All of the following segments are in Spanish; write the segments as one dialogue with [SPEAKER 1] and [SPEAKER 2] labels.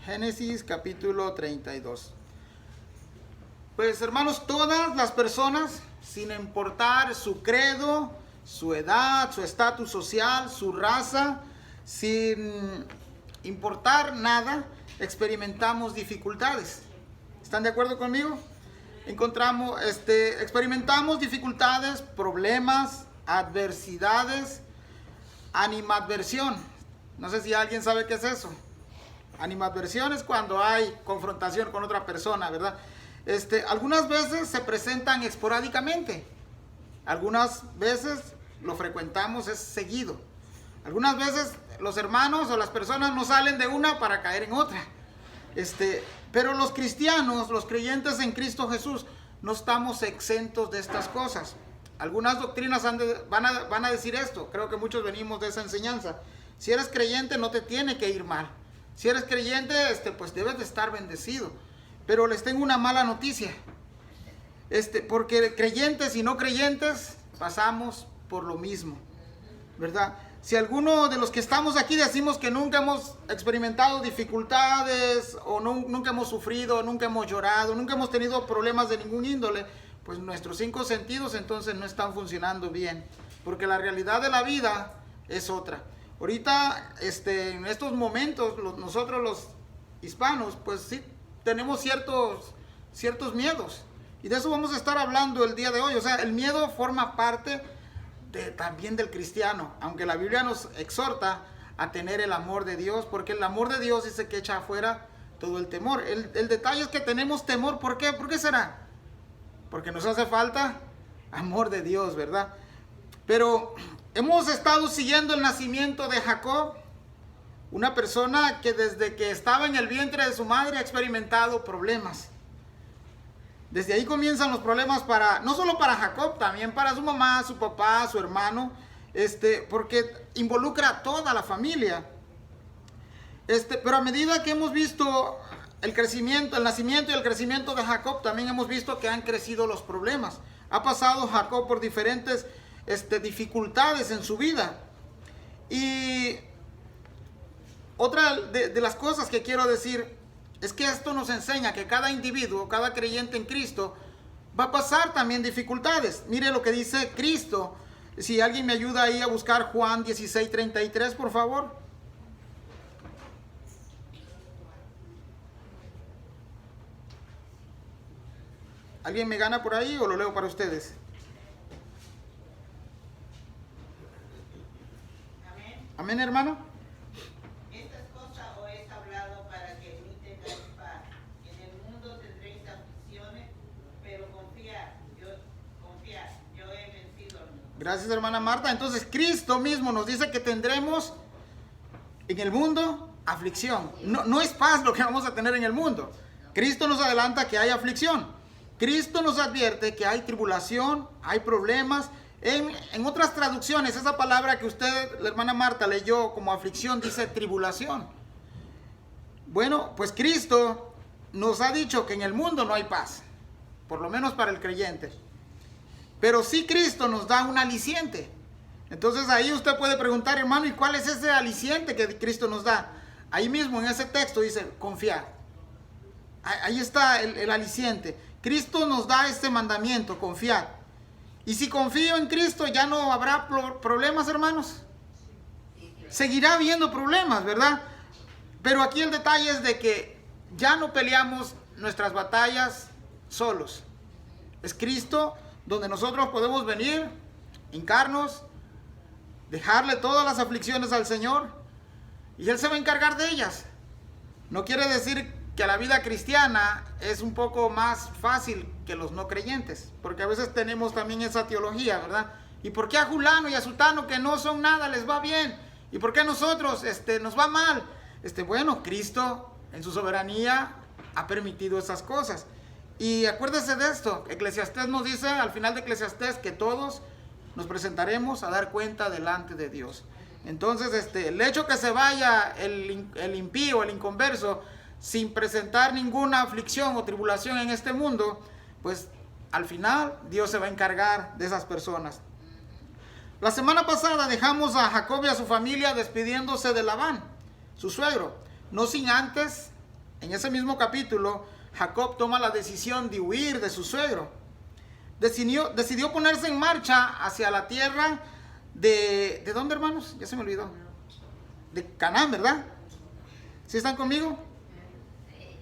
[SPEAKER 1] Génesis capítulo 32. Pues hermanos, todas las personas, sin importar su credo, su edad, su estatus social, su raza, sin importar nada, experimentamos dificultades. ¿Están de acuerdo conmigo? Experimentamos dificultades, problemas, adversidades, animadversión. No sé si alguien sabe qué es eso. Animadversión es cuando hay confrontación con otra persona, ¿verdad? Algunas veces se presentan esporádicamente. Algunas veces lo frecuentamos es seguido. Algunas veces los hermanos o las personas no salen de una para caer en otra. Pero los cristianos, los creyentes en Cristo Jesús, no estamos exentos de estas cosas. Algunas doctrinas van a decir esto. Creo que muchos venimos de esa enseñanza. Si eres creyente no te tiene que ir mal. Si eres creyente, pues debes de estar bendecido. Pero les tengo una mala noticia. Porque creyentes y no creyentes pasamos por lo mismo, ¿verdad? Si alguno de los que estamos aquí decimos que nunca hemos experimentado dificultades, o nunca hemos sufrido, nunca hemos llorado, nunca hemos tenido problemas de ningún índole, pues nuestros 5 sentidos entonces no están funcionando bien. Porque la realidad de la vida es otra. Ahorita, en estos momentos, nosotros los hispanos, pues sí, tenemos ciertos miedos. Y de eso vamos a estar hablando el día de hoy. O sea, el miedo forma parte también del cristiano. Aunque la Biblia nos exhorta a tener el amor de Dios, porque el amor de Dios dice que echa afuera todo el temor. El detalle es que tenemos temor. ¿Por qué? ¿Por qué será? Porque nos hace falta amor de Dios, ¿verdad? Pero hemos estado siguiendo el nacimiento de Jacob, una persona que desde que estaba en el vientre de su madre ha experimentado problemas. Desde ahí comienzan los problemas no solo para Jacob, también para su mamá, su papá, su hermano, porque involucra a toda la familia. Pero a medida que hemos visto el nacimiento y el crecimiento de Jacob, también hemos visto que han crecido los problemas. Ha pasado Jacob por diferentes dificultades en su vida. Y otra de las cosas que quiero decir es que esto nos enseña que cada individuo, cada creyente en Cristo, va a pasar también dificultades. Mire lo que dice Cristo. Si alguien me ayuda ahí a buscar Juan 16:33, por favor. ¿Alguien me gana por ahí o lo leo para ustedes?
[SPEAKER 2] Amén.
[SPEAKER 1] Amén, hermano.
[SPEAKER 2] Estas cosas os he hablado para que en mí tengáis paz. En el mundo tendréis aflicciones, pero confiad, yo he vencido al mundo.
[SPEAKER 1] Gracias, hermana Marta. Entonces Cristo mismo nos dice que tendremos en el mundo aflicción. No es paz lo que vamos a tener en el mundo. Cristo nos adelanta que hay aflicción. Cristo nos advierte que hay tribulación, hay problemas. En otras traducciones, esa palabra que usted, la hermana Marta, leyó como aflicción, dice tribulación. Bueno, pues Cristo nos ha dicho que en el mundo no hay paz, por lo menos para el creyente. Pero sí Cristo nos da un aliciente. Entonces ahí usted puede preguntar, hermano, ¿y cuál es ese aliciente que Cristo nos da? Ahí mismo en ese texto dice, confiar. Ahí está el aliciente. Cristo nos da este mandamiento, confiar. Y si confío en Cristo, ya no habrá problemas, hermanos. Seguirá habiendo problemas, ¿verdad? Pero aquí el detalle es de que ya no peleamos nuestras batallas solos. Es Cristo donde nosotros podemos venir, hincarnos, dejarle todas las aflicciones al Señor y Él se va a encargar de ellas. No quiere decir que la vida cristiana es un poco más fácil que los no creyentes, porque a veces tenemos también esa teología, ¿verdad? ¿Y por qué a Julano y a Sutano, que no son nada, les va bien? ¿Y por qué a nosotros nos va mal? Bueno, Cristo en su soberanía ha permitido esas cosas. Y acuérdese de esto, Eclesiastés nos dice al final de Eclesiastés que todos nos presentaremos a dar cuenta delante de Dios. Entonces, el hecho que se vaya el impío, el inconverso, sin presentar ninguna aflicción o tribulación en este mundo, pues al final Dios se va a encargar de esas personas. La semana pasada dejamos a Jacob y a su familia despidiéndose de Labán, su suegro, no sin antes en ese mismo capítulo, Jacob toma la decisión de huir de su suegro. Decidió ponerse en marcha hacia la tierra ¿de dónde, hermanos? Ya se me olvidó. De Canaán, ¿verdad? ¿Sí están conmigo?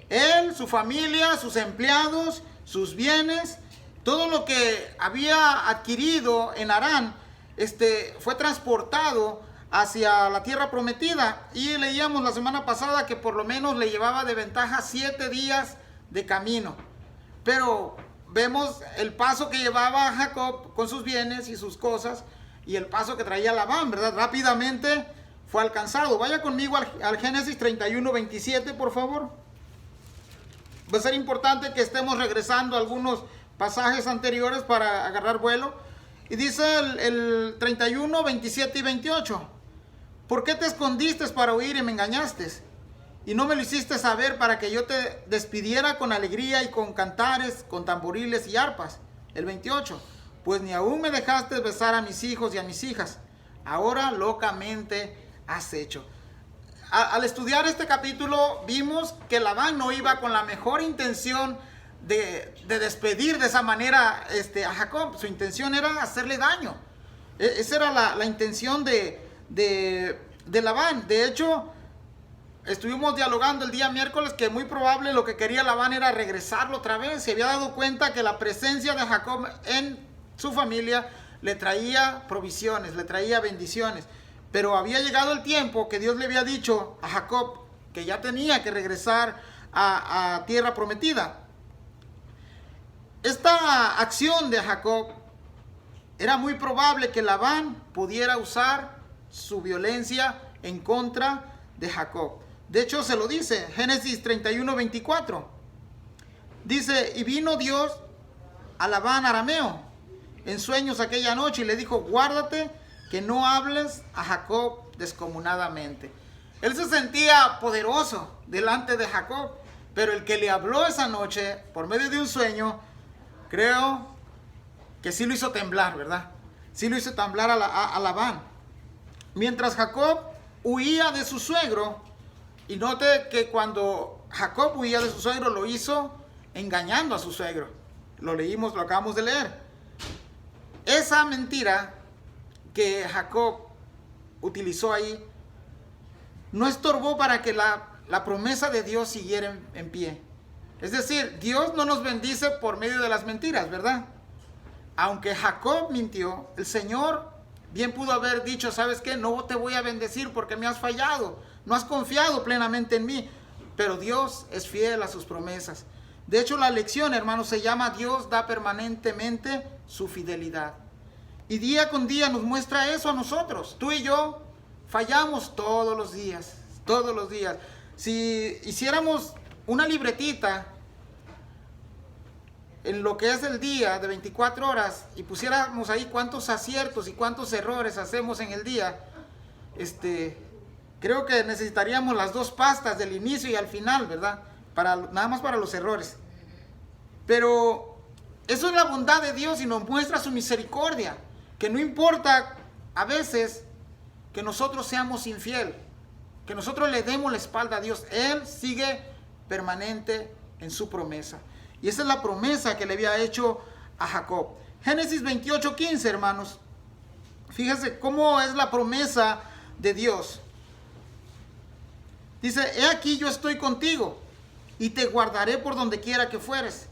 [SPEAKER 1] Él, su familia, sus empleados, sus bienes, todo lo que había adquirido en Harán, fue transportado hacia la tierra prometida. Y leíamos la semana pasada que por lo menos le llevaba de ventaja 7 días de camino. Pero vemos el paso que llevaba Jacob con sus bienes y sus cosas y el paso que traía Labán, ¿verdad? Rápidamente fue alcanzado. Vaya conmigo al Génesis 31, 27, por favor. Va a ser importante que estemos regresando a algunos pasajes anteriores para agarrar vuelo. Y dice el 31, 27 y 28. ¿Por qué te escondiste para huir y me engañaste? Y no me lo hiciste saber para que yo te despidiera con alegría y con cantares, con tamboriles y arpas. El 28. Pues ni aún me dejaste besar a mis hijos y a mis hijas. Ahora locamente has hecho. Al estudiar este capítulo vimos que Labán no iba con la mejor intención de despedir de esa manera a Jacob. Su intención era hacerle daño. Esa era la intención de Labán. De hecho, estuvimos dialogando el día miércoles que muy probable lo que quería Labán era regresarlo otra vez. Se había dado cuenta que la presencia de Jacob en su familia le traía provisiones, le traía bendiciones. Pero había llegado el tiempo que Dios le había dicho a Jacob que ya tenía que regresar a tierra prometida. Esta acción de Jacob era muy probable que Labán pudiera usar su violencia en contra de Jacob. De hecho, se lo dice, Génesis 31, 24. Dice, y vino Dios a Labán arameo en sueños aquella noche y le dijo, guárdate que no hables a Jacob descomunadamente. Él se sentía poderoso delante de Jacob, pero el que le habló esa noche por medio de un sueño, creo que sí lo hizo temblar, ¿verdad? Sí lo hizo temblar a Labán. Mientras Jacob huía de su suegro, y note que cuando Jacob huía de su suegro lo hizo engañando a su suegro. Lo leímos, lo acabamos de leer. Esa mentira que Jacob utilizó ahí no estorbó para que la promesa de Dios siguiera en pie. Es decir, Dios no nos bendice por medio de las mentiras, ¿verdad? Aunque Jacob mintió, el Señor bien pudo haber dicho, ¿sabes qué? No te voy a bendecir porque me has fallado, no has confiado plenamente en mí. Pero Dios es fiel a sus promesas. De hecho, la lección, hermanos, se llama Dios da permanentemente su fidelidad. Y día con día nos muestra eso a nosotros. Tú y yo fallamos todos los días, todos los días. Si hiciéramos una libretita en lo que es el día de 24 horas y pusiéramos ahí cuántos aciertos y cuántos errores hacemos en el día, creo que necesitaríamos las 2 pastas del inicio y al final, ¿verdad? Nada más para los errores. Pero eso es la bondad de Dios y nos muestra su misericordia. Que no importa a veces que nosotros seamos infiel, que nosotros le demos la espalda a Dios, Él sigue permanente en su promesa. Y esa es la promesa que le había hecho a Jacob. Génesis 28, 15, hermanos. Fíjense cómo es la promesa de Dios. Dice, he aquí yo estoy contigo y te guardaré por donde quiera que fueres.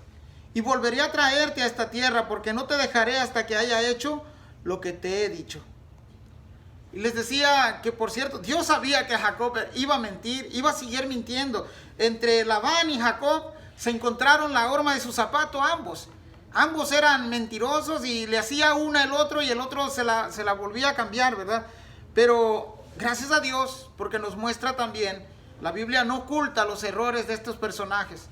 [SPEAKER 1] Y volveré a traerte a esta tierra porque no te dejaré hasta que haya hecho lo que te he dicho. Y les decía que, por cierto, Dios sabía que Jacob iba a mentir, iba a seguir mintiendo. Entre Labán y Jacob se encontraron la horma de su zapato ambos. Ambos eran mentirosos y le hacía una el otro y el otro se la volvía a cambiar, ¿verdad? Pero gracias a Dios, porque nos muestra también, la Biblia no oculta los errores de estos personajes.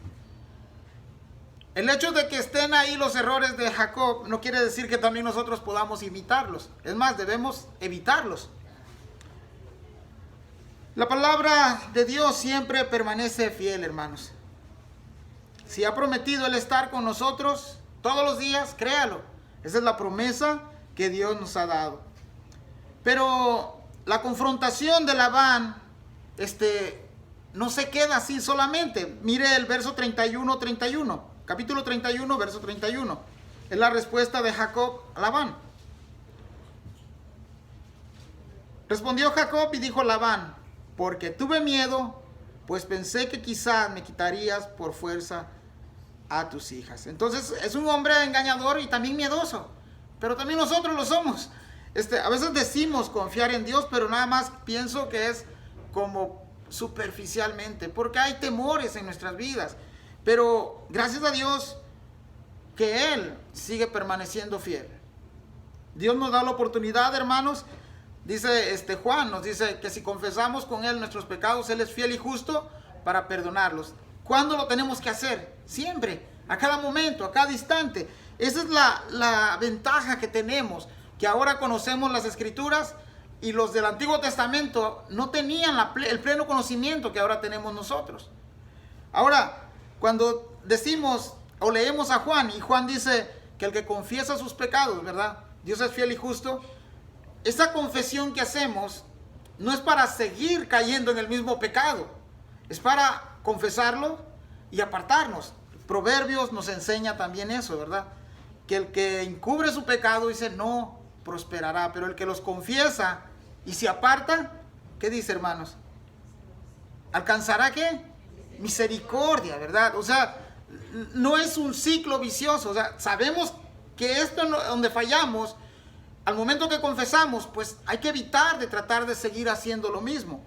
[SPEAKER 1] El hecho de que estén ahí los errores de Jacob no quiere decir que también nosotros podamos imitarlos. Es más, debemos evitarlos. La palabra de Dios siempre permanece fiel, hermanos. Si ha prometido Él estar con nosotros todos los días, créalo. Esa es la promesa que Dios nos ha dado. Pero la confrontación de Labán no se queda así solamente. Mire el verso 31. Capítulo 31, verso 31. Es la respuesta de Jacob a Labán. Respondió Jacob y dijo a Labán: porque tuve miedo, pues pensé que quizás me quitarías por fuerza a tus hijas. Entonces es un hombre engañador y también miedoso. Pero también nosotros lo somos. A veces decimos confiar en Dios, pero nada más pienso que es como superficialmente, porque hay temores en nuestras vidas. Pero gracias a Dios que Él sigue permaneciendo fiel. Dios nos da la oportunidad, hermanos. Dice Juan, nos dice que si confesamos con Él nuestros pecados, Él es fiel y justo para perdonarlos. ¿Cuándo lo tenemos que hacer? Siempre, a cada momento, a cada instante. Esa es la ventaja que tenemos, que ahora conocemos las Escrituras, y los del Antiguo Testamento no tenían el pleno conocimiento que ahora tenemos nosotros. Ahora, cuando decimos o leemos a Juan, y Juan dice que el que confiesa sus pecados, ¿verdad? Dios es fiel y justo. Esa confesión que hacemos no es para seguir cayendo en el mismo pecado, es para confesarlo y apartarnos. Proverbios nos enseña también eso, ¿verdad? Que el que encubre su pecado, dice, no prosperará, pero el que los confiesa y se aparta, ¿qué dice, hermanos? ¿Alcanzará qué? Misericordia, ¿verdad? O sea, no es un ciclo vicioso. O sea, sabemos que esto es donde fallamos. Al momento que confesamos, pues hay que evitar de tratar de seguir haciendo lo mismo.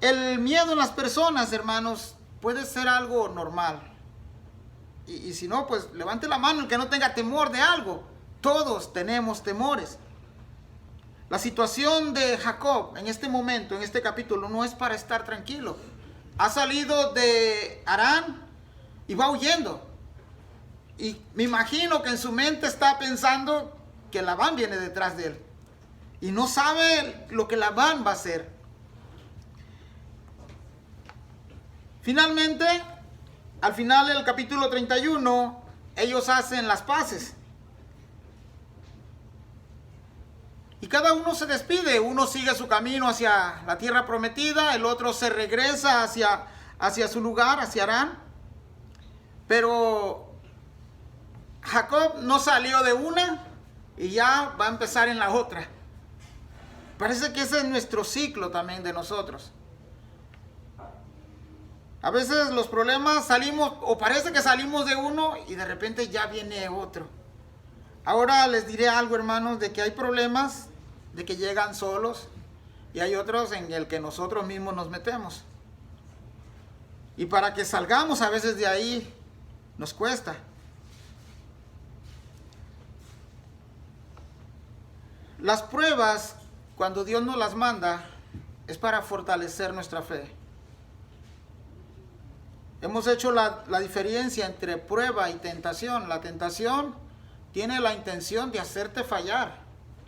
[SPEAKER 1] El miedo en las personas, hermanos, puede ser algo normal. Y si no, pues levante la mano el que no tenga temor de algo. Todos tenemos temores. La situación de Jacob en este momento, en este capítulo, no es para estar tranquilo. Ha salido de Harán y va huyendo. Y me imagino que en su mente está pensando que Labán viene detrás de él. Y no sabe lo que Labán va a hacer. Finalmente, al final del capítulo 31, ellos hacen las paces. Y cada uno se despide. Uno sigue su camino hacia la tierra prometida, el otro se regresa hacia su lugar, hacia Harán. Pero Jacob no salió de una y ya va a empezar en la otra. Parece que ese es nuestro ciclo también de nosotros. A veces los problemas salimos, o parece que salimos de uno y de repente ya viene otro. Ahora les diré algo, hermanos, de que hay problemas de que llegan solos y hay otros en el que nosotros mismos nos metemos. Y para que salgamos a veces de ahí nos cuesta. Las pruebas, cuando Dios nos las manda, es para fortalecer nuestra fe. Hemos hecho la diferencia entre prueba y tentación. La tentación tiene la intención de hacerte fallar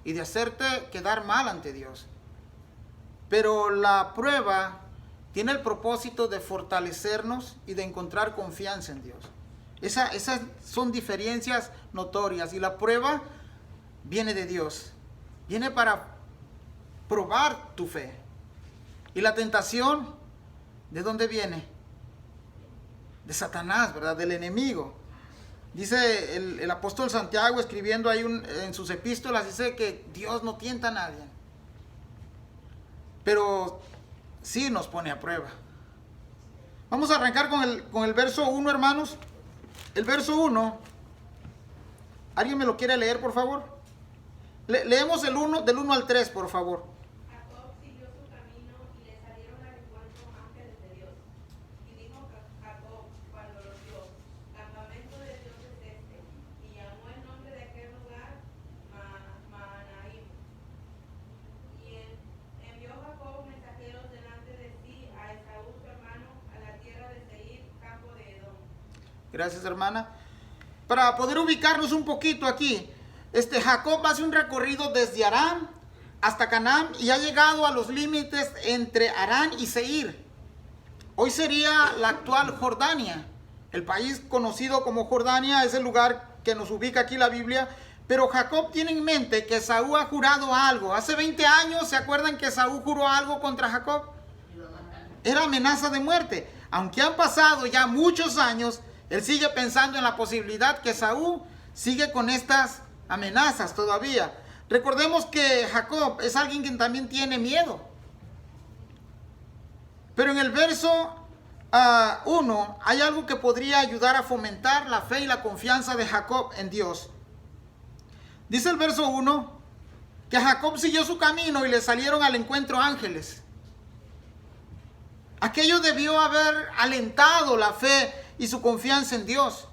[SPEAKER 1] y de hacerte quedar mal ante Dios. Pero la prueba tiene el propósito de fortalecernos y de encontrar confianza en Dios. Esas son diferencias notorias. Y la prueba viene de Dios. Viene para probar tu fe. Y la tentación, ¿de dónde viene? De Satanás, ¿verdad? Del enemigo. Dice el apóstol Santiago, escribiendo ahí en sus epístolas, dice que Dios no tienta a nadie, pero sí nos pone a prueba. Vamos a arrancar con el verso 1, hermanos. El verso 1, ¿alguien me lo quiere leer, por favor? Leemos del 1 al 3, por favor.
[SPEAKER 3] Jacob siguió su camino y le salieron al encuentro ángeles de Dios. Y dijo Jacob cuando los vio: campamento de Dios es este. Y llamó el nombre de aquel lugar Mahanaim. Y envió Jacob mensajeros delante de sí a Esaú su hermano a la tierra de Seir, campo de Edom.
[SPEAKER 1] Gracias, hermana. Para poder ubicarnos un poquito aquí, Jacob hace un recorrido desde Harán hasta Canaán y ha llegado a los límites entre Harán y Seir. Hoy sería la actual Jordania. El país conocido como Jordania es el lugar que nos ubica aquí la Biblia. Pero Jacob tiene en mente que Esaú ha jurado algo. Hace 20 años, ¿se acuerdan que Esaú juró algo contra Jacob? era amenaza de muerte. Aunque han pasado ya muchos años, él sigue pensando en la posibilidad que Esaú sigue con estas amenazas todavía. Recordemos que Jacob es alguien que también tiene miedo. Pero en el verso 1 hay algo que podría ayudar a fomentar la fe y la confianza de Jacob en Dios. Dice el verso 1 que Jacob siguió su camino y le salieron al encuentro ángeles. Aquello debió haber alentado la fe y su confianza en Dios.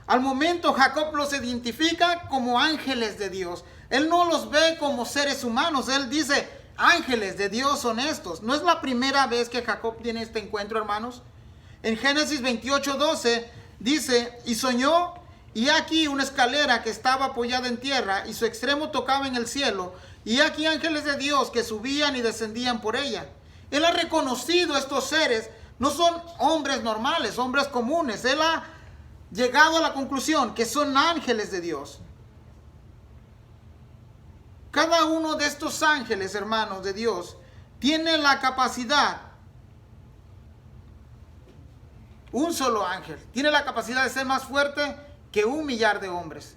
[SPEAKER 1] Al momento Jacob los identifica como ángeles de Dios. Él no los ve como seres humanos. Él dice, ángeles de Dios son estos. No es la primera vez que Jacob tiene este encuentro, hermanos. En Génesis 28:12 dice, y soñó, y aquí una escalera que estaba apoyada en tierra, y su extremo tocaba en el cielo, y aquí ángeles de Dios que subían y descendían por ella. Él ha reconocido a estos seres, no son hombres normales, hombres comunes. Él ha llegado a la conclusión que son ángeles de Dios. Cada uno de estos ángeles, hermanos de Dios, tiene la capacidad, un solo ángel, tiene la capacidad de ser más fuerte que 1,000,000 de hombres.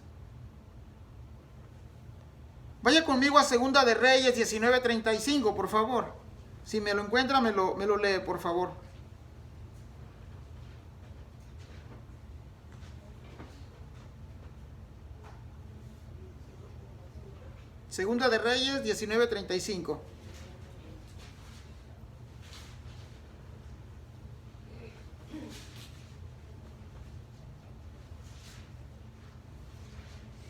[SPEAKER 1] Vaya conmigo a Segunda de Reyes 19:35, por favor. Si me lo encuentra, me lo lee, por favor. Segunda de Reyes 19:35.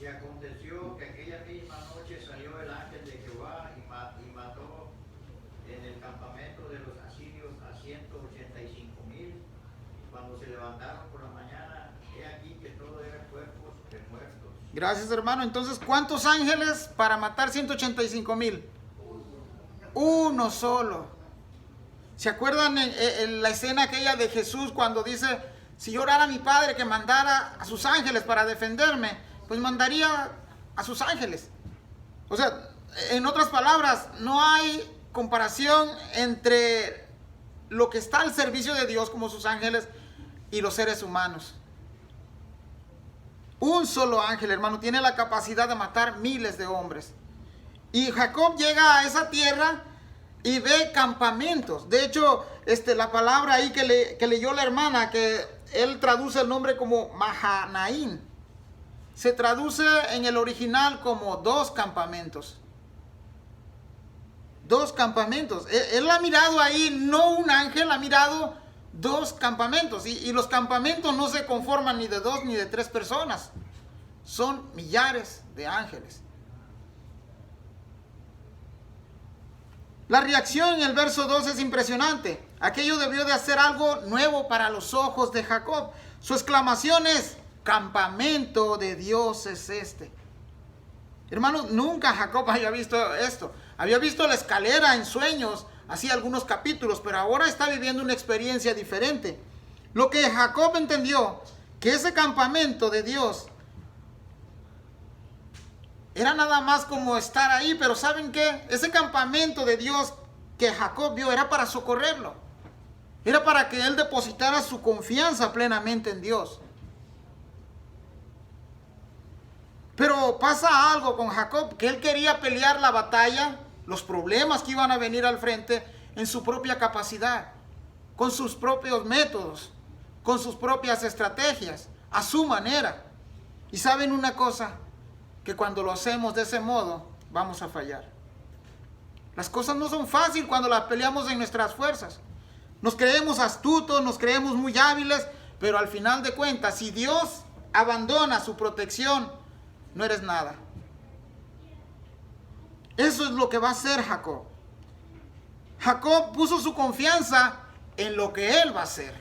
[SPEAKER 4] Y aconteció que aquella misma noche salió el ángel de Jehová y mató en el campamento de los asirios a 185,000. Cuando se levantaron por la mañana, he aquí que todo eran cuerpos de muertos.
[SPEAKER 1] Gracias, hermano. Entonces, ¿cuántos ángeles para matar 185,000? Uno solo. ¿Se acuerdan en la escena aquella de Jesús cuando dice, si yo orara a mi Padre que mandara a sus ángeles para defenderme, pues mandaría a sus ángeles? O sea, en otras palabras, no hay comparación entre lo que está al servicio de Dios como sus ángeles y los seres humanos. Un solo ángel, hermano, tiene la capacidad de matar miles de hombres. Y Jacob llega a esa tierra y ve campamentos. De hecho, la palabra ahí que leyó la hermana, que él traduce el nombre como Mahanaim, se traduce en el original como 2 campamentos. 2 campamentos. Él ha mirado ahí, no un ángel, ha mirado 2 campamentos. Y los campamentos no se conforman ni de 2 ni de 3 personas. Son millares de ángeles. La reacción en el verso 2 es impresionante. Aquello debió de hacer algo nuevo para los ojos de Jacob. Su exclamación es, campamento de Dios es este. Hermano, nunca Jacob había visto esto. Había visto la escalera en sueños, así algunos capítulos, pero ahora está viviendo una experiencia diferente. Lo que Jacob entendió, que ese campamento de Dios era nada más como estar ahí, pero ¿saben qué? Ese campamento de Dios que Jacob vio era para socorrerlo. Era para que él depositara su confianza plenamente en Dios. Pero pasa algo con Jacob, que él quería pelear la batalla, los problemas que iban a venir al frente, en su propia capacidad, con sus propios métodos, con sus propias estrategias, a su manera. Y saben una cosa, que cuando lo hacemos de ese modo, vamos a fallar. Las cosas no son fáciles cuando las peleamos en nuestras fuerzas. Nos creemos astutos, nos creemos muy hábiles, pero al final de cuentas, si Dios abandona su protección, no eres nada. Eso es lo que va a hacer Jacob. Jacob puso su confianza en lo que él va a hacer.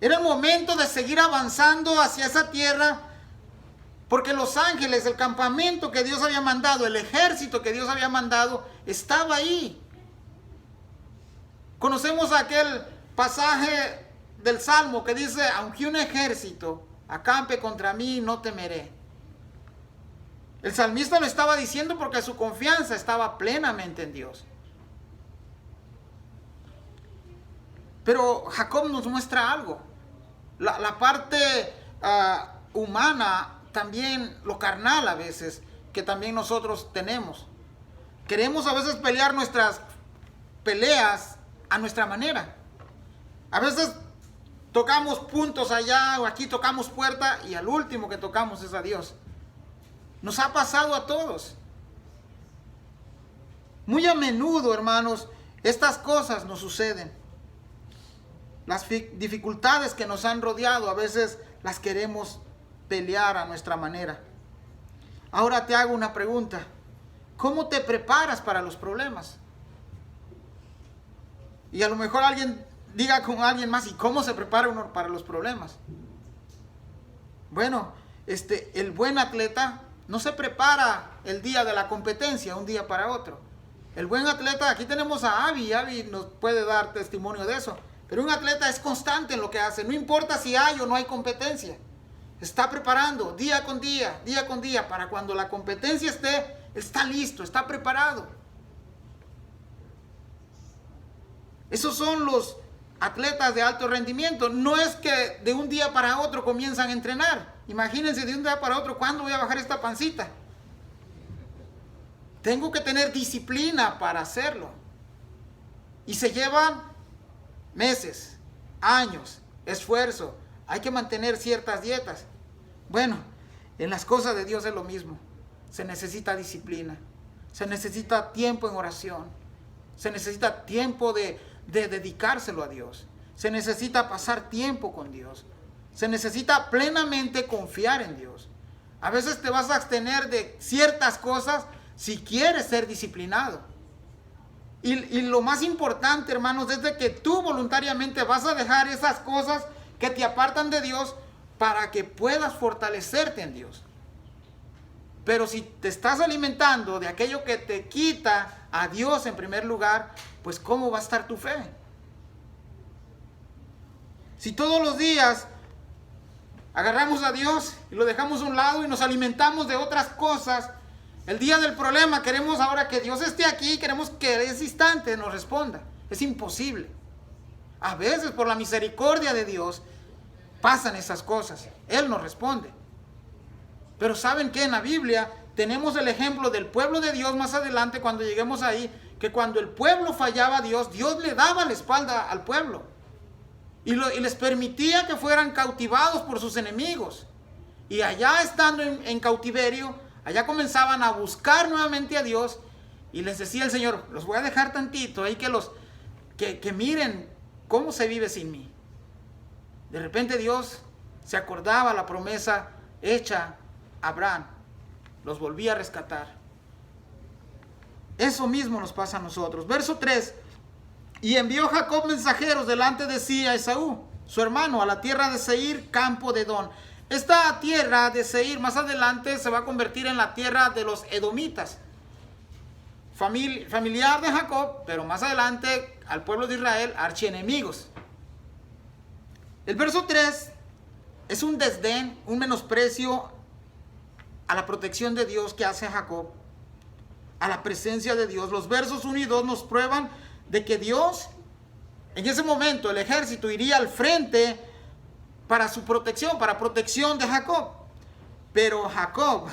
[SPEAKER 1] Era el momento de seguir avanzando hacia esa tierra, porque los ángeles, el campamento que Dios había mandado, el ejército que Dios había mandado, estaba ahí. Conocemos aquel pasaje del Salmo que dice, aunque un ejército acampe contra mí, no temeré. El salmista lo estaba diciendo porque su confianza estaba plenamente en Dios. Pero Jacob nos muestra algo. La parte humana, también lo carnal a veces, que también nosotros tenemos. Queremos a veces pelear nuestras peleas a nuestra manera. A veces tocamos puntos allá o aquí tocamos puerta y al último que tocamos es a Dios. Nos ha pasado a todos. Muy a menudo, hermanos, estas cosas nos suceden. Las dificultades que nos han rodeado a veces las queremos pelear a nuestra manera. Ahora te hago una pregunta. ¿Cómo te preparas para los problemas? Y a lo mejor alguien diga con alguien más, ¿y cómo se prepara uno para los problemas? Bueno, el buen atleta no se prepara el día de la competencia, un día para otro. El buen atleta, aquí tenemos a Abby nos puede dar testimonio de eso. Pero un atleta es constante en lo que hace, no importa si hay o no hay competencia. Está preparando día con día, para cuando la competencia esté, está listo, está preparado. Esos son los atletas de alto rendimiento. No es que de un día para otro comienzan a entrenar. Imagínense de un día para otro, ¿cuándo voy a bajar esta pancita? Tengo que tener disciplina para hacerlo. Y se llevan meses, años, esfuerzo. Hay que mantener ciertas dietas. Bueno, en las cosas de Dios es lo mismo. Se necesita disciplina. Se necesita tiempo en oración. Se necesita tiempo de dedicárselo a Dios. Se necesita pasar tiempo con Dios. Se necesita plenamente confiar en Dios. A veces te vas a abstener de ciertas cosas si quieres ser disciplinado. Y lo más importante, hermanos, es de que tú voluntariamente vas a dejar esas cosas que te apartan de Dios para que puedas fortalecerte en Dios. Pero si te estás alimentando de aquello que te quita a Dios en primer lugar, pues ¿cómo va a estar tu fe? Si todos los días agarramos a Dios y lo dejamos a un lado y nos alimentamos de otras cosas, el día del problema queremos ahora que Dios esté aquí, queremos que ese instante nos responda. Es imposible. A veces por la misericordia de Dios pasan esas cosas. Él nos responde. Pero ¿saben qué? En la Biblia tenemos el ejemplo del pueblo de Dios más adelante cuando lleguemos ahí, que cuando el pueblo fallaba a Dios, Dios le daba la espalda al pueblo. Y les permitía que fueran cautivados por sus enemigos. Y allá estando en cautiverio, allá comenzaban a buscar nuevamente a Dios y les decía el Señor, los voy a dejar tantito ahí que miren cómo se vive sin mí. De repente Dios se acordaba la promesa hecha a Abraham, los volvía a rescatar. Eso mismo nos pasa a nosotros. Verso 3, y envió Jacob mensajeros delante de sí a Esaú, su hermano, a la tierra de Seir, campo de Edom. Esta tierra de Seir más adelante se va a convertir en la tierra de los edomitas. Familiar de Jacob, pero más adelante al pueblo de Israel, archienemigos. El verso 3 es un desdén, un menosprecio a la protección de Dios que hace Jacob, a la presencia de Dios. Los versos 1 y 2 nos prueban de que Dios, en ese momento, el ejército iría al frente para su protección, para protección de Jacob. Pero Jacob,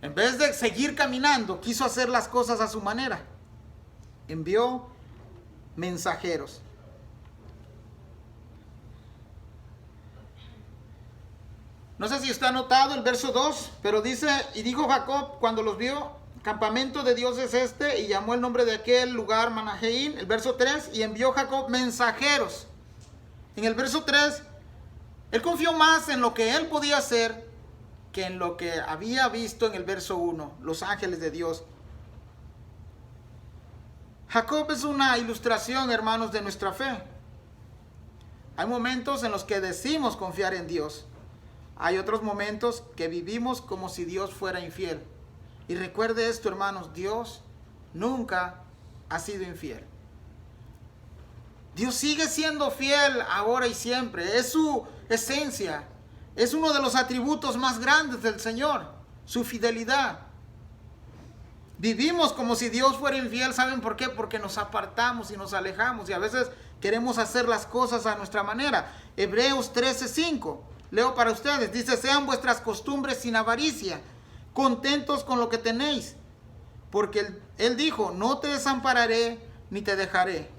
[SPEAKER 1] en vez de seguir caminando, quiso hacer las cosas a su manera. Envió mensajeros. No sé si usted ha notado el verso 2, pero dice, y dijo Jacob cuando los vio, campamento de Dios es este, y llamó el nombre de aquel lugar Manaheim. El verso 3, y envió Jacob mensajeros. En el verso 3, él confió más en lo que él podía hacer que en lo que había visto en el verso 1, los ángeles de Dios. Jacob es una ilustración, hermanos, de nuestra fe. Hay momentos en los que decimos confiar en Dios. Hay otros momentos que vivimos como si Dios fuera infiel. Y recuerde esto, hermanos, Dios nunca ha sido infiel. Dios sigue siendo fiel ahora y siempre. Es su esencia. Es uno de los atributos más grandes del Señor, su fidelidad. Vivimos como si Dios fuera infiel. ¿Saben por qué? Porque nos apartamos y nos alejamos y a veces queremos hacer las cosas a nuestra manera. Hebreos 13:5. Leo para ustedes. Dice, sean vuestras costumbres sin avaricia, contentos con lo que tenéis. Porque él dijo, no te desampararé ni te dejaré.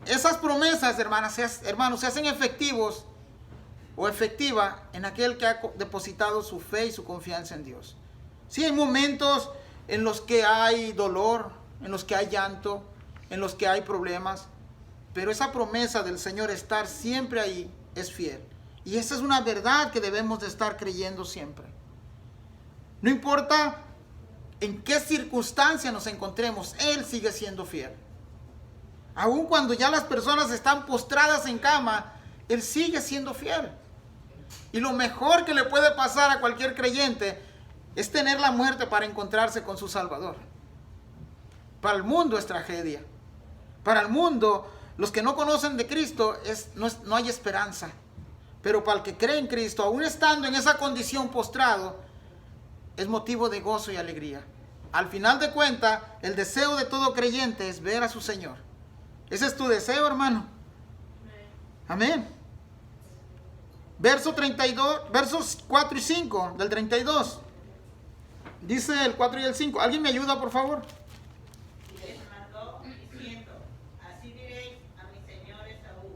[SPEAKER 1] Esas promesas, hermanos, se hacen efectivos o efectiva en aquel que ha depositado su fe y su confianza en Dios. Sí, hay momentos en los que hay dolor, en los que hay llanto, en los que hay problemas, pero esa promesa del Señor estar siempre ahí es fiel. Y esa es una verdad que debemos de estar creyendo siempre. No importa en qué circunstancia nos encontremos, Él sigue siendo fiel. Aun cuando ya las personas están postradas en cama, Él sigue siendo fiel. Y lo mejor que le puede pasar a cualquier creyente es tener la muerte para encontrarse con su Salvador. Para el mundo es tragedia. Para el mundo, los que no conocen de Cristo, no hay esperanza. Pero para el que cree en Cristo, aún estando en esa condición postrado, es motivo de gozo y alegría. Al final de cuentas, el deseo de todo creyente es ver a su Señor. Ese es tu deseo, hermano. Amén. Versos 4 y 5 del 32. Dice el 4 y el 5. ¿Alguien me ayuda, por favor?
[SPEAKER 2] Y les mandó diciendo, así diréis a mi señor Esaú,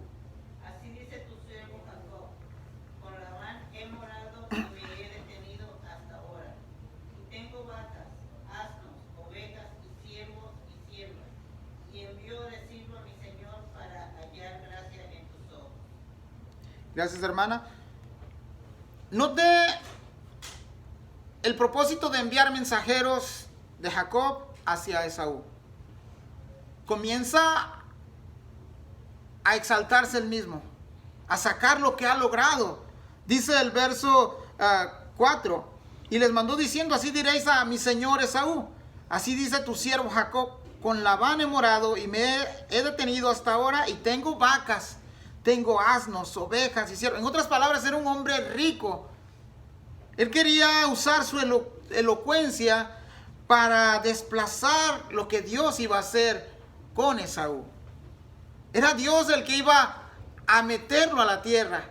[SPEAKER 2] así dice tu siervo Jacob, con Labán he morado y me he detenido hasta ahora. Y tengo vacas, asnos, ovejas y siervos y siervas. Y envió decirlo a mi señor para hallar gracia en tus ojos.
[SPEAKER 1] Gracias, hermana. Note el propósito de enviar mensajeros de Jacob hacia Esaú. Comienza a exaltarse él mismo, a sacar lo que ha logrado. Dice el verso 4, y les mandó diciendo, así diréis a mi señor Esaú, así dice tu siervo Jacob, con Labán he morado y me he detenido hasta ahora y tengo vacas, tengo asnos, ovejas y siervos. En otras palabras, era un hombre rico. Él quería usar su elocuencia para desplazar lo que Dios iba a hacer con Esaú. Era Dios el que iba a meterlo a la tierra,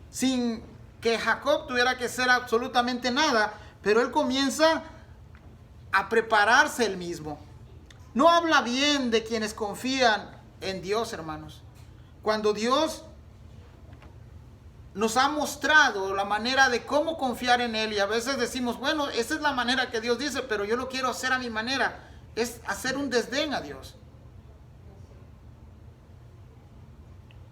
[SPEAKER 1] sin que Jacob tuviera que hacer absolutamente nada, pero él comienza a prepararse él mismo. No habla bien de quienes confían en Dios, hermanos. Cuando Dios nos ha mostrado la manera de cómo confiar en Él, y a veces decimos, bueno, esa es la manera que Dios dice, pero yo lo quiero hacer a mi manera, es hacer un desdén a Dios.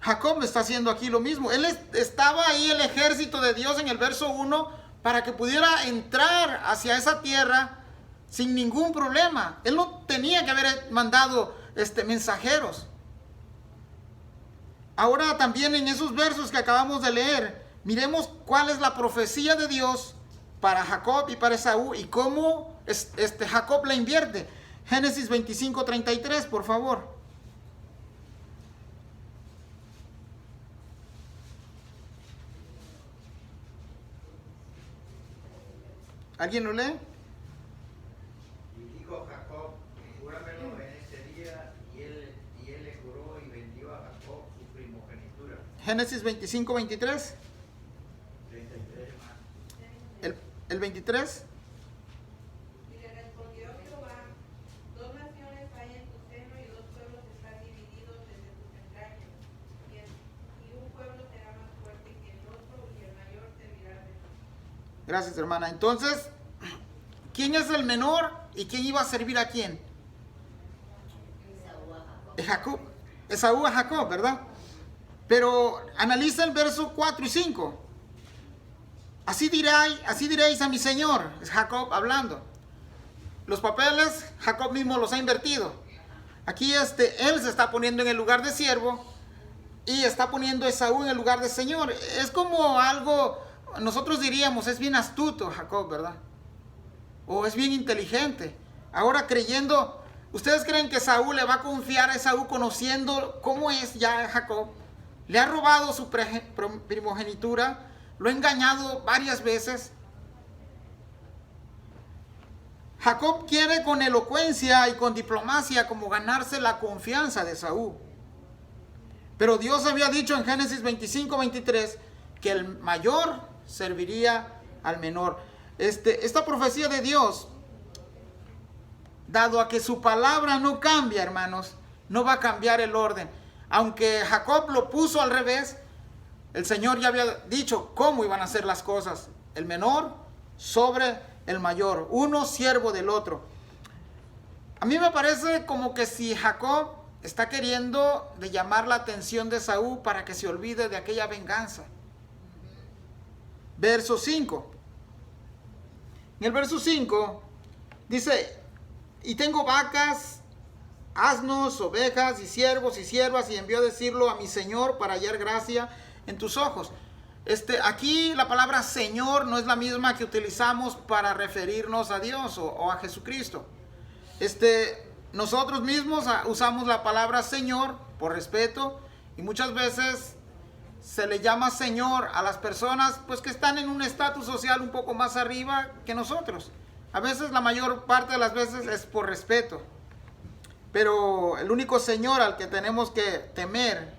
[SPEAKER 1] Jacob está haciendo aquí lo mismo. Él estaba ahí, el ejército de Dios en el verso 1, para que pudiera entrar hacia esa tierra sin ningún problema. Él no tenía que haber mandado mensajeros. Ahora también en esos versos que acabamos de leer, miremos cuál es la profecía de Dios para Jacob y para Esaú y cómo Jacob la invierte. Génesis 25:33, por favor. ¿Alguien lo lee?
[SPEAKER 4] Y dijo Jacob, júramelo en este día, y él le juró y vendió a Jacob su primogenitura.
[SPEAKER 1] Génesis 25:23.
[SPEAKER 4] 33 más.
[SPEAKER 1] El 23.
[SPEAKER 3] Y le respondió Jehová, 2 naciones hay en tu seno y 2 pueblos están divididos desde tus entrañas. Y un pueblo será más fuerte que el otro y el mayor servirá de ti.
[SPEAKER 1] Gracias, hermana. Entonces, ¿quién es el menor y quién iba a servir a quién? Jacob. Esaú a Jacob, ¿verdad? Pero analiza el verso 4 y 5. Así diréis a mi señor, es Jacob hablando. Los papeles, Jacob mismo los ha invertido. Aquí él se está poniendo en el lugar de siervo y está poniendo a Esaú en el lugar de señor. Es como algo, nosotros diríamos, es bien astuto Jacob, ¿verdad? O es bien inteligente. Ahora creyendo, ¿ustedes creen que Esaú le va a confiar a Esaú conociendo cómo es ya Jacob? Le ha robado su primogenitura, lo ha engañado varias veces. Jacob quiere con elocuencia y con diplomacia como ganarse la confianza de Esaú. Pero Dios había dicho en Génesis 25:23 que el mayor serviría al menor. Esta profecía de Dios, dado a que su palabra no cambia, hermanos, no va a cambiar el orden. Aunque Jacob lo puso al revés, el Señor ya había dicho cómo iban a ser las cosas. El menor sobre el mayor, uno siervo del otro. A mí me parece como que si Jacob está queriendo de llamar la atención de Esaú para que se olvide de aquella venganza. Verso 5. En el verso 5 dice: y tengo vacas, asnos, ovejas y siervos y siervas, y envió a decirlo a mi Señor para hallar gracia en tus ojos. Aquí la palabra Señor no es la misma que utilizamos para referirnos a Dios o a Jesucristo. Nosotros mismos usamos la palabra Señor por respeto, y muchas veces se le llama Señor a las personas pues que están en un estatus social un poco más arriba que nosotros. A veces, la mayor parte de las veces, es por respeto. Pero el único Señor al que tenemos que temer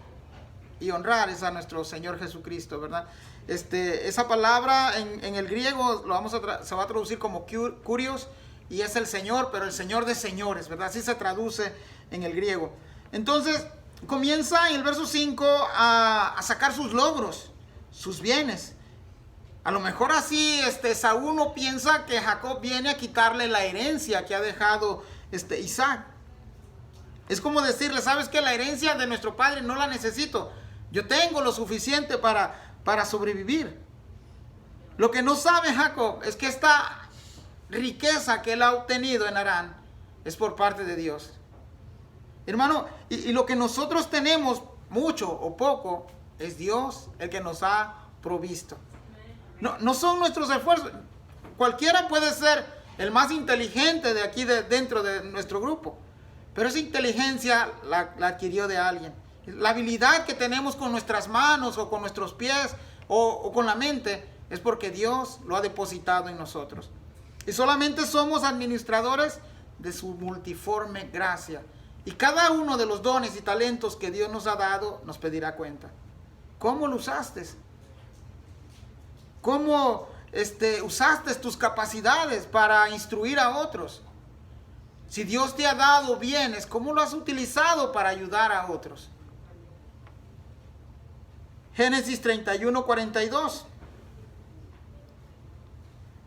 [SPEAKER 1] y honrar es a nuestro Señor Jesucristo, ¿verdad? Esa palabra en el griego se va a traducir como kurios, y es el Señor, pero el Señor de señores, ¿verdad? Así se traduce en el griego. Entonces, comienza en el verso 5 a sacar sus logros, sus bienes. A lo mejor así Saúl no piensa que Jacob viene a quitarle la herencia que ha dejado Isaac. Es como decirle: ¿sabes qué? La herencia de nuestro padre no la necesito. Yo tengo lo suficiente para sobrevivir. Lo que no sabe Jacob es que esta riqueza que él ha obtenido en Harán es por parte de Dios. Hermano, y lo que nosotros tenemos, mucho o poco, es Dios el que nos ha provisto. No son nuestros esfuerzos. Cualquiera puede ser el más inteligente de aquí dentro de nuestro grupo, pero esa inteligencia la adquirió de alguien. La habilidad que tenemos con nuestras manos o con nuestros pies o con la mente es porque Dios lo ha depositado en nosotros. Y solamente somos administradores de su multiforme gracia. Y cada uno de los dones y talentos que Dios nos ha dado nos pedirá cuenta. ¿Cómo lo usaste? ¿Cómo usaste tus capacidades para instruir a otros? Si Dios te ha dado bienes, ¿cómo lo has utilizado para ayudar a otros? Génesis 31:42.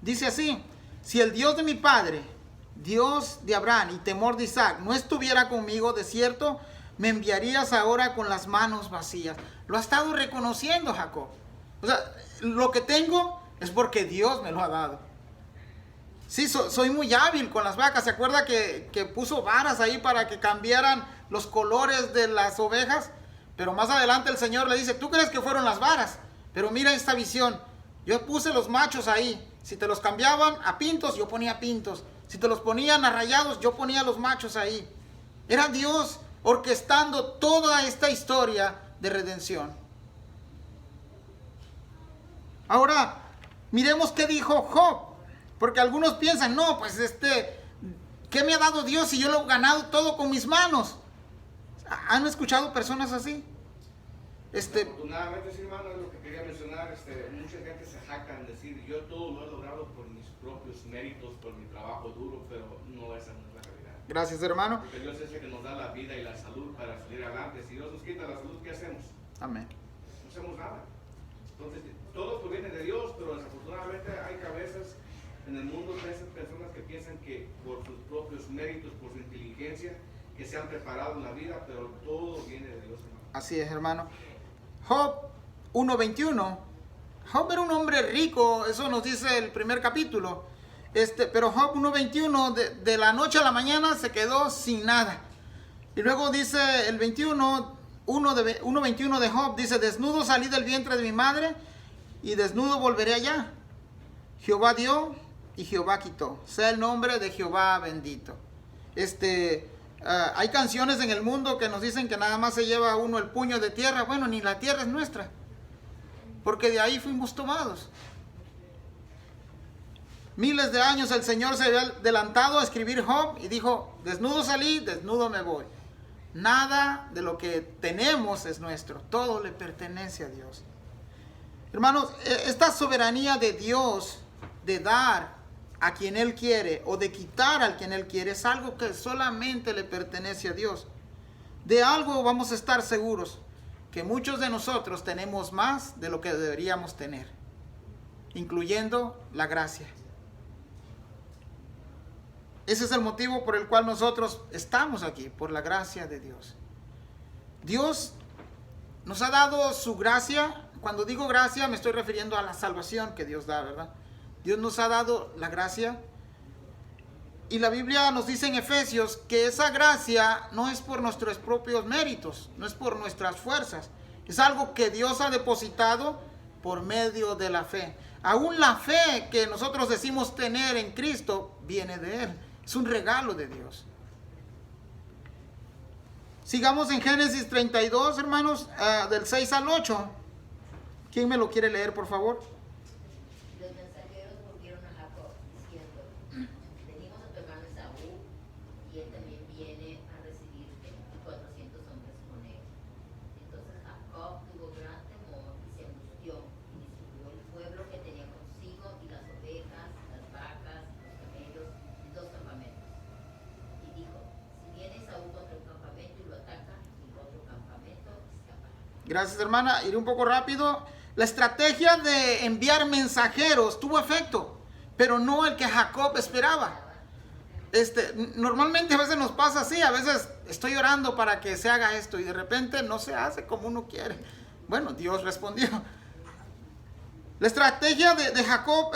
[SPEAKER 1] Dice así: si el Dios de mi padre, Dios de Abraham y temor de Isaac, no estuviera conmigo, de cierto me enviarías ahora con las manos vacías. Lo ha estado reconociendo Jacob. O sea, lo que tengo es porque Dios me lo ha dado. Sí, soy muy hábil con las vacas. ¿Se acuerda que puso varas ahí para que cambiaran los colores de las ovejas? Pero más adelante el Señor le dice: tú crees que fueron las varas, pero mira esta visión. Yo puse los machos ahí. Si te los cambiaban a pintos, yo ponía pintos. Si te los ponían a rayados, yo ponía los machos ahí. Era Dios orquestando toda esta historia de redención. Ahora, miremos qué dijo Job. Porque algunos piensan: no, pues ¿qué me ha dado Dios si yo lo he ganado todo con mis manos? ¿Han escuchado personas así?
[SPEAKER 5] Afortunadamente, sí, hermano, es lo que quería mencionar. Mucha gente se jacta en decir: yo todo lo he logrado por mis propios méritos, por mi trabajo duro, pero esa no es la realidad.
[SPEAKER 1] Gracias, hermano.
[SPEAKER 5] Porque Dios es el que nos da la vida y la salud para salir adelante. Si Dios nos quita la salud, ¿qué hacemos?
[SPEAKER 1] Amén.
[SPEAKER 5] No hacemos nada. Entonces, todo proviene de Dios, pero desafortunadamente hay cabezas en el mundo, personas que piensan que por sus propios méritos, por su inteligencia, que se han preparado en la vida, pero todo viene de Dios, hermano.
[SPEAKER 1] Así es, hermano. Job 1:21. Job era un hombre rico, eso nos dice el primer capítulo. Pero Job 1:21, de la noche a la mañana se quedó sin nada. Y luego dice el 1:21 de Job, dice: desnudo salí del vientre de mi madre y desnudo volveré allá. Jehová dio y Jehová quitó. Sea el nombre de Jehová bendito. Hay canciones en el mundo que nos dicen que nada más se lleva uno el puño de tierra. Bueno, ni la tierra es nuestra, porque de ahí fuimos tomados. miles de años el Señor se había adelantado a escribir Job y dijo, desnudo salí, desnudo me voy. Nada de lo que tenemos es nuestro, todo le pertenece a Dios. Hermanos, esta soberanía de Dios de dar a quien Él quiere o de quitar al quien Él quiere es algo que solamente le pertenece a Dios. De algo vamos a estar seguros, que muchos de nosotros tenemos más de lo que deberíamos tener, incluyendo la gracia. Ese es el motivo por el cual nosotros estamos aquí, por la gracia de Dios. Dios nos ha dado su gracia. Cuando digo gracia me estoy refiriendo a la salvación que Dios da, ¿verdad? Dios nos ha dado la gracia. Y la Biblia nos dice en Efesios que esa gracia no es por nuestros propios méritos, no es por nuestras fuerzas. Es algo que Dios ha depositado por medio de la fe. Aún la fe que nosotros decimos tener en Cristo viene de Él. Es un regalo de Dios. Sigamos en Génesis 32, hermanos, del 6 al 8. ¿Quién me lo quiere leer, por favor?
[SPEAKER 6] Los mensajeros volvieron a Jacob diciendo, venimos a tu hermano Esaú y él también viene a recibirte y 400 hombres con él. Entonces Jacob tuvo gran temor y se angustió y distribuyó el pueblo que tenía consigo y las ovejas, las vacas, los camellos en 2 campamentos. Y dijo, si viene Esaú contra un campamento y lo ataca, el otro campamento escapará.
[SPEAKER 1] Gracias, hermana. Iré un poco rápido. La estrategia de enviar mensajeros tuvo efecto, pero no el que Jacob esperaba. Normalmente a veces nos pasa así, a veces estoy orando para que se haga esto y de repente no se hace como uno quiere. Bueno, Dios respondió. La estrategia de Jacob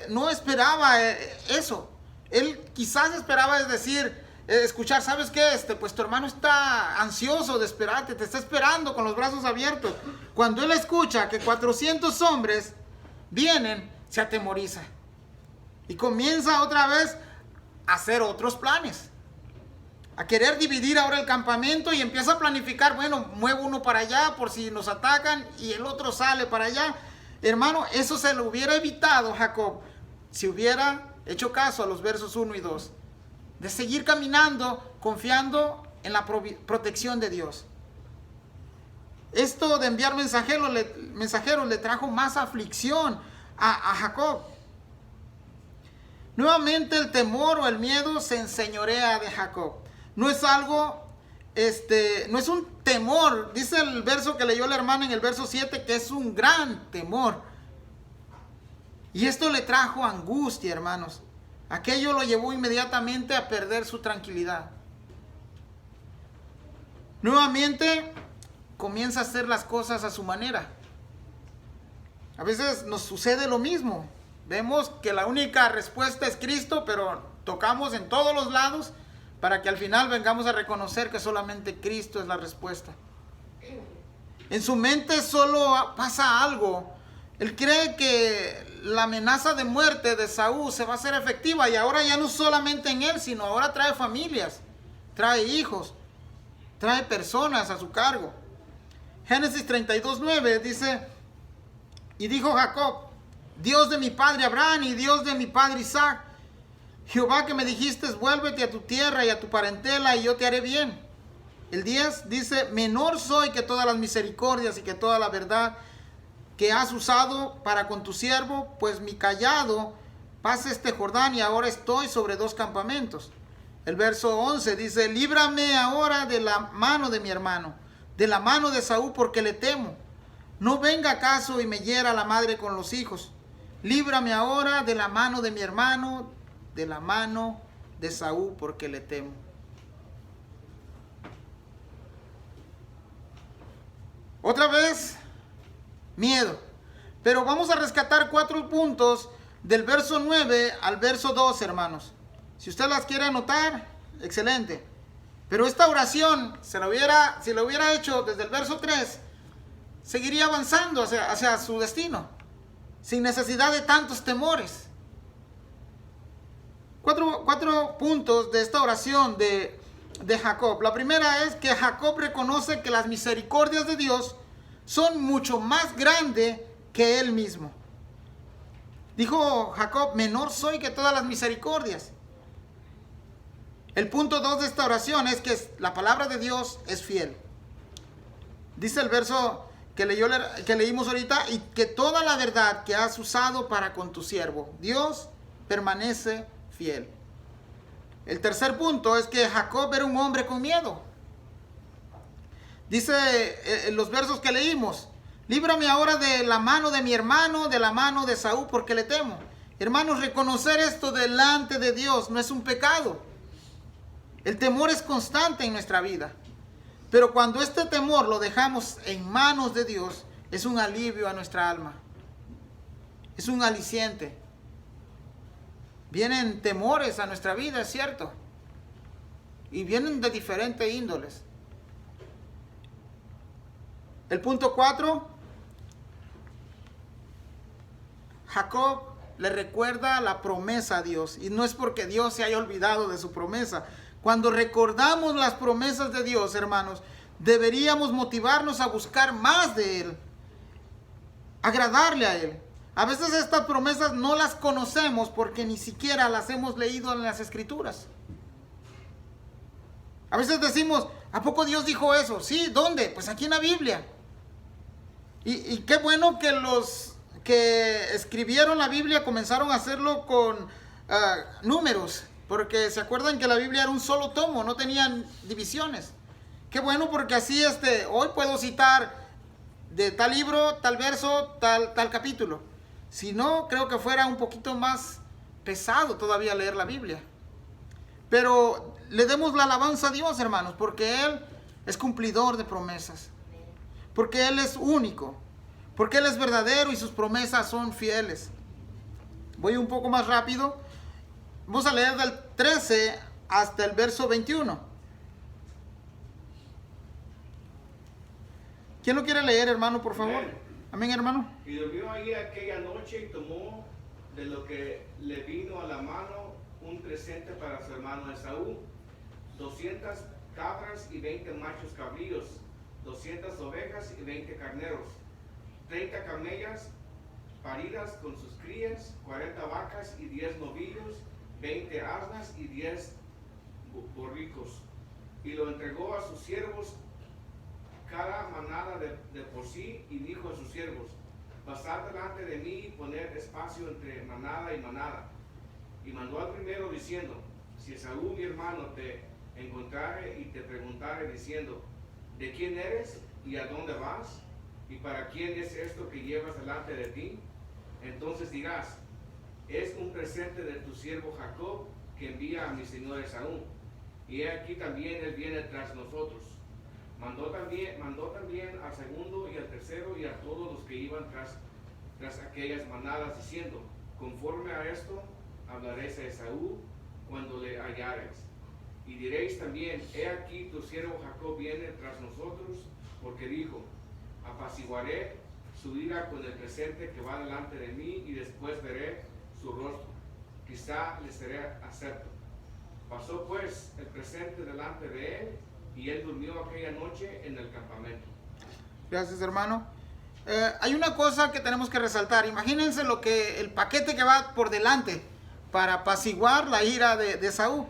[SPEAKER 1] no esperaba eso. Él quizás esperaba, es decir, escuchar, ¿sabes qué? Pues tu hermano está ansioso de esperarte, te está esperando con los brazos abiertos. Cuando él escucha que 400 hombres vienen, se atemoriza y comienza otra vez a hacer otros planes, a querer dividir ahora el campamento y empieza a planificar, bueno, muevo uno para allá por si nos atacan y el otro sale para allá. Hermano, eso se lo hubiera evitado Jacob si hubiera hecho caso a los versos 1 y 2. De seguir caminando, confiando en la protección de Dios. Esto de enviar mensajeros le trajo más aflicción a Jacob. Nuevamente el temor o el miedo se enseñorea de Jacob. No es algo, no es un temor. Dice el verso que leyó la hermana en el verso 7 que es un gran temor. Y esto le trajo angustia, hermanos. Aquello lo llevó inmediatamente a perder su tranquilidad. Nuevamente comienza a hacer las cosas a su manera. A veces nos sucede lo mismo. Vemos que la única respuesta es Cristo, pero tocamos en todos los lados para que al final vengamos a reconocer que solamente Cristo es la respuesta. En su mente solo pasa algo. Él cree que la amenaza de muerte de Saúl se va a hacer efectiva y ahora ya no solamente en él, sino ahora trae familias, trae hijos, trae personas a su cargo. Génesis 32:9 dice, y dijo Jacob, Dios de mi padre Abraham y Dios de mi padre Isaac, Jehová que me dijiste, vuélvete a tu tierra y a tu parentela y yo te haré bien. El 10 dice, menor soy que todas las misericordias y que toda la verdad que has usado para con tu siervo, pues mi cayado pasa este Jordán y ahora estoy sobre 2 campamentos. El verso 11 dice, líbrame ahora de la mano de mi hermano, de la mano de Saúl, porque le temo. No venga acaso y me hiera la madre con los hijos. Líbrame ahora de la mano de mi hermano, de la mano de Saúl, porque le temo. Otra vez, miedo. Pero vamos a rescatar 4 puntos del verso 9 al verso 12, hermanos. Si usted las quiere anotar, excelente. Pero esta oración, si lo hubiera hecho desde el verso 3, seguiría avanzando hacia su destino, sin necesidad de tantos temores. 4 puntos de esta oración de Jacob. La primera es que Jacob reconoce que las misericordias de Dios son mucho más grandes que él mismo. Dijo Jacob, menor soy que todas las misericordias. El punto 2 de esta oración es que la palabra de Dios es fiel. Dice el verso que leímos ahorita, y que toda la verdad que has usado para con tu siervo, Dios permanece fiel. El tercer punto es que Jacob era un hombre con miedo. Dice en los versos que leímos, líbrame ahora de la mano de mi hermano, de la mano de Esaú, porque le temo. Hermanos, reconocer esto delante de Dios no es un pecado. El temor es constante en nuestra vida. Pero cuando este temor lo dejamos en manos de Dios, es un alivio a nuestra alma. Es un aliciente. Vienen temores a nuestra vida, es cierto. Y vienen de diferentes índoles. El punto 4. Jacob le recuerda la promesa a Dios. Y no es porque Dios se haya olvidado de su promesa. Cuando recordamos las promesas de Dios, hermanos, deberíamos motivarnos a buscar más de Él, agradarle a Él. A veces estas promesas no las conocemos porque ni siquiera las hemos leído en las Escrituras. A veces decimos, ¿a poco Dios dijo eso? Sí, ¿dónde? Pues aquí en la Biblia. Y qué bueno que los que escribieron la Biblia comenzaron a hacerlo con números. Porque se acuerdan que la Biblia era un solo tomo, no tenían divisiones. Qué bueno, porque así hoy puedo citar de tal libro, tal verso, tal capítulo. Si no, creo que fuera un poquito más pesado todavía leer la Biblia. Pero le demos la alabanza a Dios, hermanos, porque Él es cumplidor de promesas. Porque Él es único. Porque Él es verdadero y sus promesas son fieles. Voy un poco más rápido. Vamos a leer del 13 hasta el verso 21. ¿Quién lo quiere leer, hermano, por favor?
[SPEAKER 5] Amén.
[SPEAKER 1] Amén, hermano.
[SPEAKER 5] Y durmió allí aquella noche y tomó de lo que le vino a la mano un presente para su hermano Esaú, 200 cabras y 20 machos cabríos, 200 ovejas y 20 carneros, 30 camellas paridas con sus crías, 40 vacas y 10 novillos, 20 asnas y 10 borricos. Y lo entregó a sus siervos cada manada de por sí, y dijo a sus siervos, pasad delante de mí y poned espacio entre manada y manada. Y mandó al primero diciendo, si Esaú mi hermano te encontrare y te preguntare diciendo, ¿de quién eres y a dónde vas? ¿Y para quién es esto que llevas delante de ti? Entonces dirás, es un presente de tu siervo Jacob que envía a mi señor Esaú. Y he aquí también él viene tras nosotros. Mandó también al segundo y al tercero y a todos los que iban tras aquellas manadas, diciendo, conforme a esto hablaréis a Esaú cuando le hallareis. Y diréis también, he aquí tu siervo Jacob viene tras nosotros, porque dijo, apaciguaré su ira con el presente que va delante de mí, y después veré su rostro. Quizá le seré acepto. Pasó pues el presente delante de él, y él durmió aquella noche en el campamento.
[SPEAKER 1] Gracias, hermano. Hay una cosa que tenemos que resaltar. Imagínense el paquete que va por delante para apaciguar la ira de Esaú.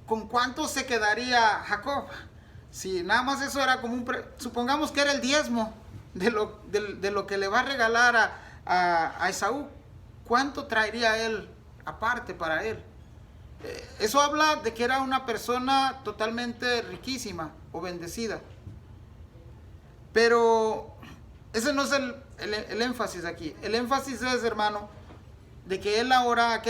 [SPEAKER 1] ¿Con cuánto se quedaría Jacob? Si nada más eso era como supongamos que era el diezmo de lo que le va a regalar a Esaú. ¿Cuánto traería él aparte para él? Eso habla de que era una persona totalmente riquísima o bendecida. Pero ese no es el énfasis aquí. El énfasis es, hermano, de que él ahora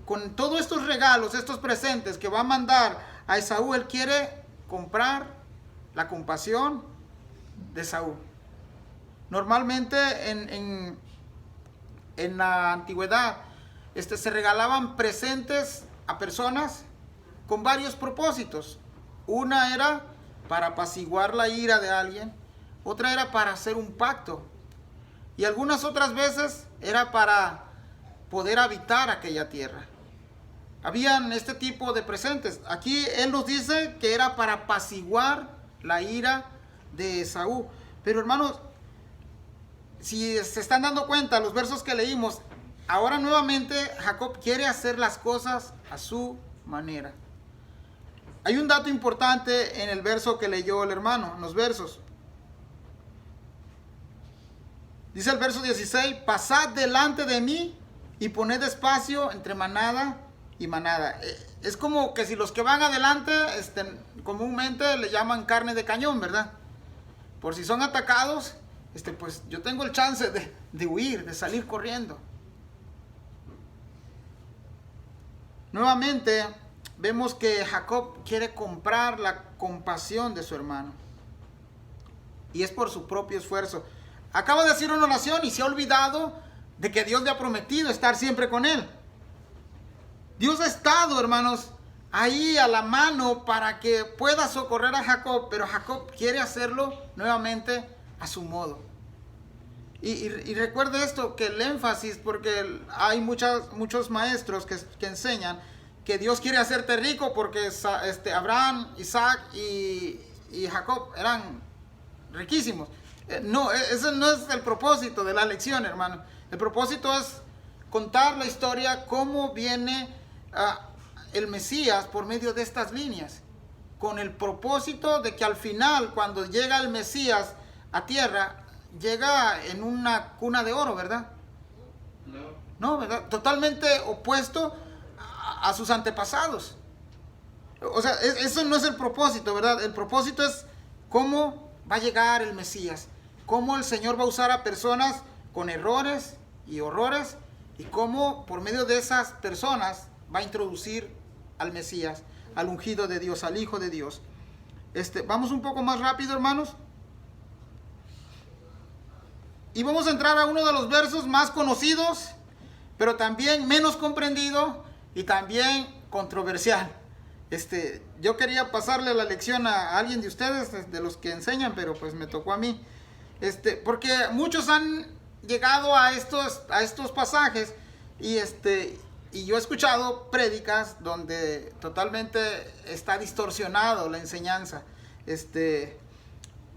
[SPEAKER 1] con todos estos regalos, estos presentes que va a mandar a Esaú, él quiere comprar la compasión de Esaú. Normalmente en la antigüedad se regalaban presentes a personas con varios propósitos. Una era para apaciguar la ira de alguien, otra era para hacer un pacto, y algunas otras veces era para poder habitar aquella tierra. Habían este tipo de presentes. Aquí él nos dice que era para apaciguar la ira de Esaú. Pero hermanos, si se están dando cuenta, los versos que leímos, ahora nuevamente Jacob quiere hacer las cosas a su manera. Hay un dato importante en el verso que leyó el hermano, en los versos. Dice el verso 16, pasad delante de mí y poned espacio entre manada y manada. Es como que si los que van adelante, comúnmente le llaman carne de cañón, ¿verdad? Por si son atacados, pues yo tengo el chance de huir, de salir corriendo. Nuevamente vemos que Jacob quiere comprar la compasión de su hermano. Y es por su propio esfuerzo. Acaba de hacer una oración y se ha olvidado de que Dios le ha prometido estar siempre con él. Dios ha estado, hermanos, ahí a la mano para que pueda socorrer a Jacob, pero Jacob quiere hacerlo nuevamente a su modo. Y recuerde esto, que el énfasis, porque hay muchos maestros que enseñan que Dios quiere hacerte rico porque Abraham, Isaac y Jacob eran riquísimos. No, ese no es el propósito de la lección, hermano. El propósito es contar la historia, cómo viene el Mesías por medio de estas líneas, con el propósito de que al final, cuando llega el Mesías a tierra, llega en una cuna de oro, ¿verdad? No, ¿verdad? Totalmente opuesto a sus antepasados. O sea, eso no es el propósito, ¿verdad? El propósito es cómo va a llegar el Mesías, cómo el Señor va a usar a personas con errores y horrores, y cómo por medio de esas personas va a introducir al Mesías, al ungido de Dios, al Hijo de Dios. Vamos un poco más rápido, hermanos. Y vamos a entrar a uno de los versos más conocidos, pero también menos comprendido y también controversial. Yo quería pasarle la lección a alguien de ustedes, de los que enseñan, pero pues me tocó a mí. Porque muchos han llegado a estos pasajes y yo he escuchado prédicas donde totalmente está distorsionado la enseñanza.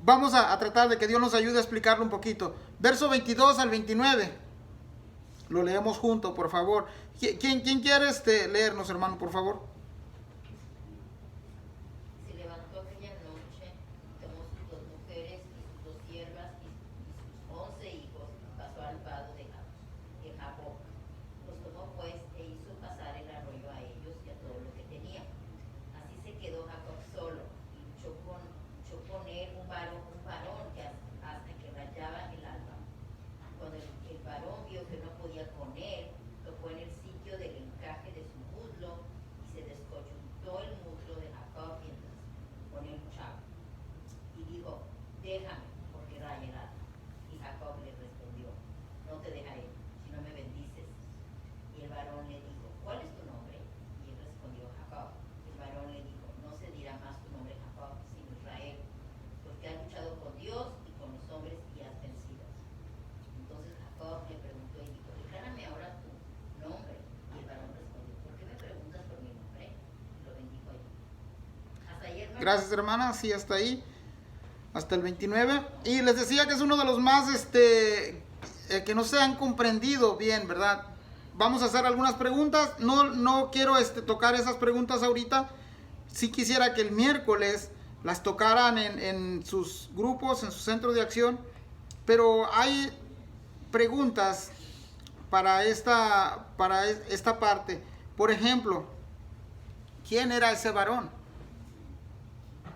[SPEAKER 1] Vamos a tratar de que Dios nos ayude a explicarlo un poquito. Verso 22 al 29. Lo leemos juntos, por favor. ¿Quién quiere leernos, hermano, por favor?
[SPEAKER 6] Se levantó aquella noche, tomó sus 2 mujeres y sus 2 siervas y sus 11 hijos, pasó al vado de Jaboc. Los tomó pues e hizo pasar el arroyo a ellos y a todo lo que tenía. Así se quedó Jacob solo y luchó con él un varón que hasta que rayaba el alba. Cuando el varón vio que no podía con él, tocó en el sitio del encaje de su muslo y se descoyuntó el muslo de Jacob mientras con él luchaba. Y dijo, déjame, porque raya el alba. Y Jacob le respondió, no te dejaré, si no me bendices. Y el varón le dijo, ¿cuál es tu nombre? Y él respondió, Jacob. El varón le dijo, no se dirá más tu nombre Jacob, sino Israel, porque has luchado con Dios y con los hombres y has vencido. Entonces Jacob le preguntó y dijo, declárame ahora tu nombre. Y el varón respondió, ¿por qué me preguntas por mi nombre? Y lo bendijo allí. Hasta ahí, hermano.
[SPEAKER 1] Gracias, hermana. Sí, hasta ahí. Hasta el 29. Y les decía que es uno de los más que no se han comprendido bien, ¿verdad? Vamos a hacer algunas preguntas. No quiero tocar esas preguntas ahorita. Sí quisiera que el miércoles las tocaran en sus grupos, en su centro de acción. Pero hay preguntas para esta parte. Por ejemplo, ¿quién era ese varón?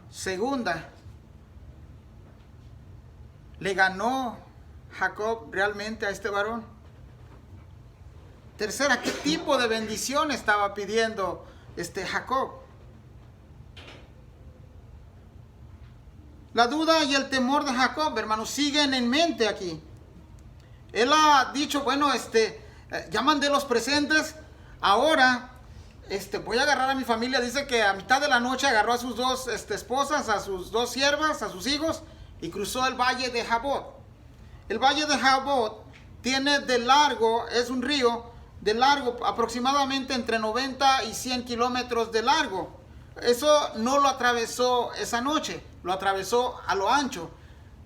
[SPEAKER 1] Segunda, ¿le ganó Jacob realmente a este varón? Tercera, ¿qué tipo de bendición estaba pidiendo Jacob? La duda y el temor de Jacob, hermanos, siguen en mente aquí. Él ha dicho, bueno, ya mandé los presentes, ahora voy a agarrar a mi familia. Dice que a mitad de la noche agarró a sus 2 esposas, a sus 2 siervas, a sus hijos, y cruzó el valle de Jabot. El valle de Jabot tiene de largo, es un río de largo aproximadamente entre 90 y 100 kilómetros de largo. Eso no lo atravesó esa noche, lo atravesó a lo ancho.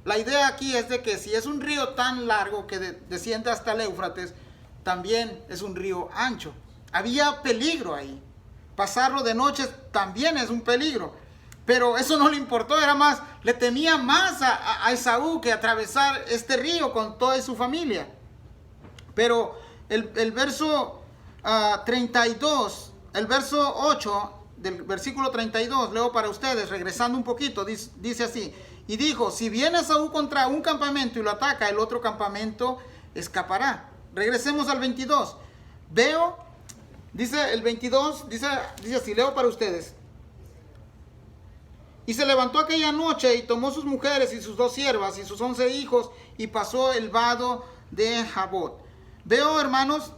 [SPEAKER 1] La idea aquí es de que si es un río tan largo que desciende hasta el Éufrates, también es un río ancho. Había peligro ahí. Pasarlo de noche también es un peligro. Pero eso no le importó, era más, le temía más a Esaú que atravesar este río con toda su familia. Pero el verso 32, el verso 8 del versículo 32, leo para ustedes, regresando un poquito, dice así: y dijo, si viene Esaú contra un campamento y lo ataca, el otro campamento escapará. Regresemos al 22. Veo, dice el 22, dice así, leo para ustedes. Y se levantó aquella noche y tomó sus mujeres y sus 2 siervas y sus 11 hijos y pasó el vado de Jabot. Veo, hermanos,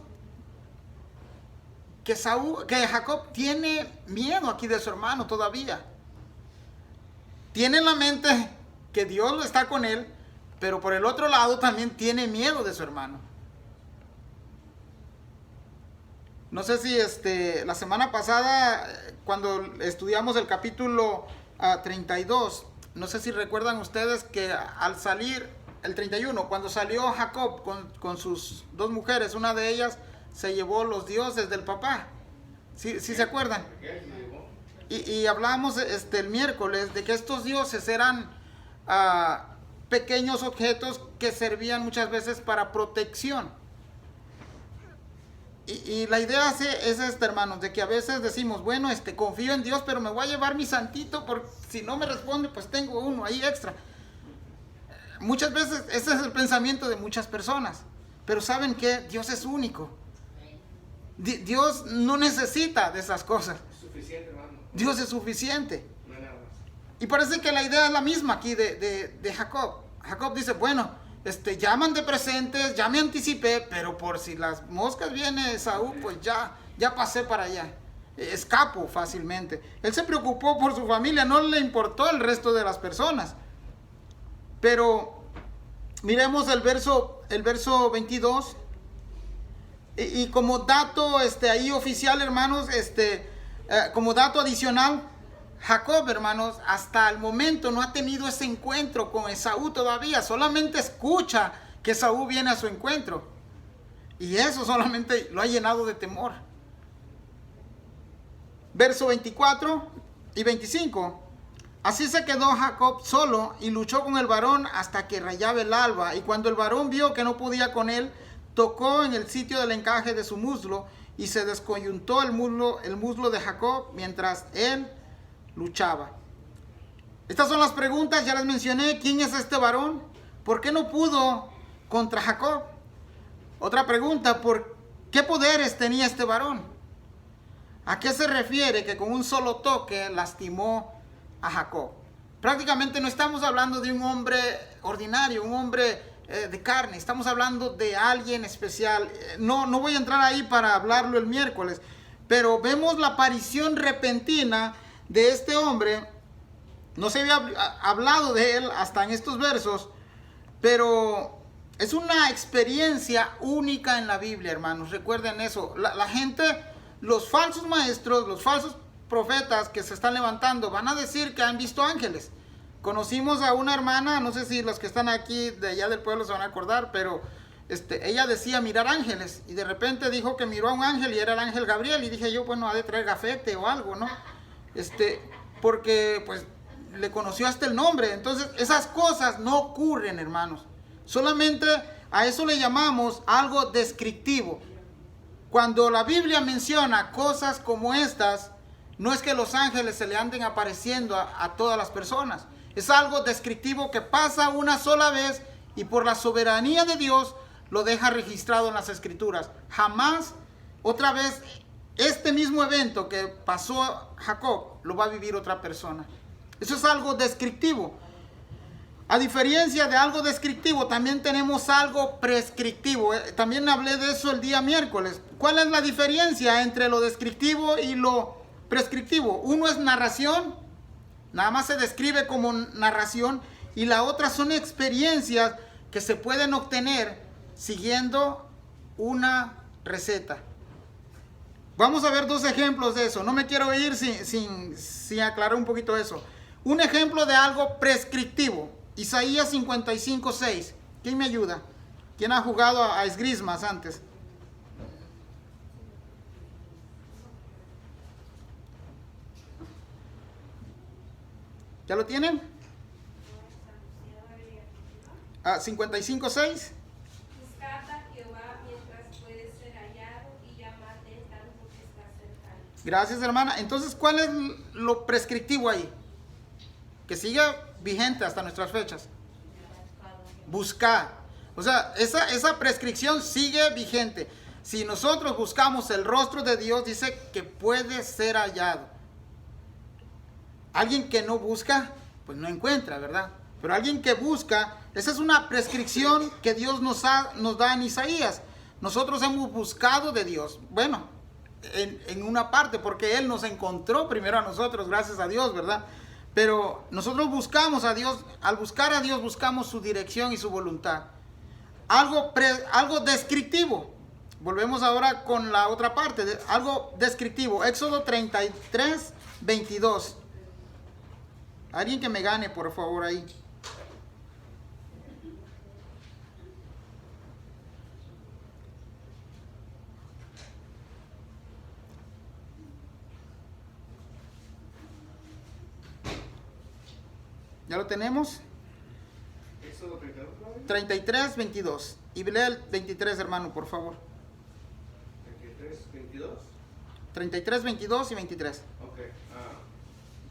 [SPEAKER 1] que Jacob tiene miedo aquí de su hermano todavía. Tiene en la mente que Dios está con él, pero por el otro lado también tiene miedo de su hermano. No sé si la semana pasada, cuando estudiamos el capítulo 32, no sé si recuerdan ustedes que al salir, el 31, cuando salió Jacob con sus 2 mujeres, una de ellas se llevó los dioses del papá. ¿Sí se acuerdan? Y hablábamos el miércoles de que estos dioses eran pequeños objetos que servían muchas veces para protección. Y la idea es esta, hermanos, de que a veces decimos, bueno, confío en Dios, pero me voy a llevar mi santito, porque si no me responde, pues tengo uno ahí extra. Muchas veces ese es el pensamiento de muchas personas, pero ¿saben qué? Dios es único. Dios no necesita de esas cosas.
[SPEAKER 5] Es suficiente, hermano.
[SPEAKER 1] Dios es suficiente.
[SPEAKER 5] No hay nada más.
[SPEAKER 1] Y parece que la idea es la misma aquí de Jacob. Jacob dice, bueno, ya mandé presentes, ya me anticipé, pero por si las moscas viene Esaú, pues ya pasé para allá. Escapo fácilmente. Él se preocupó por su familia, no le importó el resto de las personas. Pero miremos el verso 22. Y como dato ahí oficial, hermanos, como dato adicional, Jacob, hermanos, hasta el momento no ha tenido ese encuentro con Esaú todavía. Solamente escucha que Esaú viene a su encuentro. Y eso solamente lo ha llenado de temor. Verso 24 y 25. Así se quedó Jacob solo y luchó con el varón hasta que rayaba el alba. Y cuando el varón vio que no podía con él, tocó en el sitio del encaje de su muslo y se descoyuntó el muslo de Jacob mientras él luchaba. Estas son las preguntas, ya les mencioné. ¿Quién es este varón? ¿Por qué no pudo contra Jacob? Otra pregunta, ¿por qué poderes tenía este varón? ¿A qué se refiere que con un solo toque lastimó a Jacob? Prácticamente no estamos hablando de un hombre ordinario, un hombre de carne. Estamos hablando de alguien especial. No voy a entrar ahí para hablarlo el miércoles, pero vemos la aparición repentina de este hombre. No se había hablado de él hasta en estos versos, pero es una experiencia única en la Biblia, hermanos. Recuerden eso. La gente, los falsos maestros, los falsos profetas que se están levantando van a decir que han visto ángeles. Conocimos a una hermana, no sé si los que están aquí de allá del pueblo se van a acordar, pero ella decía mirar ángeles, y de repente dijo que miró a un ángel y era el ángel Gabriel, y dije yo, bueno, ha de traer gafete o algo, ¿no? Porque pues le conoció hasta el nombre. Entonces esas cosas no ocurren, hermanos. Solamente a eso le llamamos algo descriptivo. Cuando la Biblia menciona cosas como estas, no es que los ángeles se le anden apareciendo a todas las personas. Es algo descriptivo que pasa una sola vez y por la soberanía de Dios lo deja registrado en las Escrituras. Jamás otra vez este mismo evento que pasó Jacob lo va a vivir otra persona. Eso es algo descriptivo. A diferencia de algo descriptivo, también tenemos algo prescriptivo. También hablé de eso el día miércoles. ¿Cuál es la diferencia entre lo descriptivo y lo prescriptivo? Uno es narración, nada más se describe como narración, y la otra son experiencias que se pueden obtener siguiendo una receta. Vamos a ver 2 ejemplos de eso. No me quiero ir sin aclarar un poquito eso. Un ejemplo de algo prescriptivo. Isaías 55:6. ¿Quién me ayuda? ¿Quién ha jugado a esgrismas antes? ¿Ya lo tienen? 55:6.
[SPEAKER 3] Buscad a Jehová mientras puede ser hallado y llamadle tanto que está cercano.
[SPEAKER 1] Gracias, hermana. Entonces, ¿cuál es lo prescriptivo ahí? Que siga vigente hasta nuestras fechas. Buscar. O sea, esa prescripción sigue vigente. Si nosotros buscamos el rostro de Dios, dice que puede ser hallado. Alguien que no busca, pues no encuentra, ¿verdad? Pero alguien que busca, esa es una prescripción que Dios nos da en Isaías. Nosotros hemos buscado de Dios. Bueno, en una parte, porque Él nos encontró primero a nosotros, gracias a Dios, ¿verdad? Pero nosotros buscamos a Dios, al buscar a Dios buscamos su dirección y su voluntad. Algo descriptivo. Volvemos ahora con la otra parte, algo descriptivo. Éxodo 33, 22. Alguien que me gane, por favor, ahí. ¿Ya lo tenemos?
[SPEAKER 5] Éxodo 32, ¿no?
[SPEAKER 1] 33, 22. Y lee el 23, hermano, por favor.
[SPEAKER 5] 33, 22.
[SPEAKER 1] 33, 22 y 23.
[SPEAKER 5] Ok.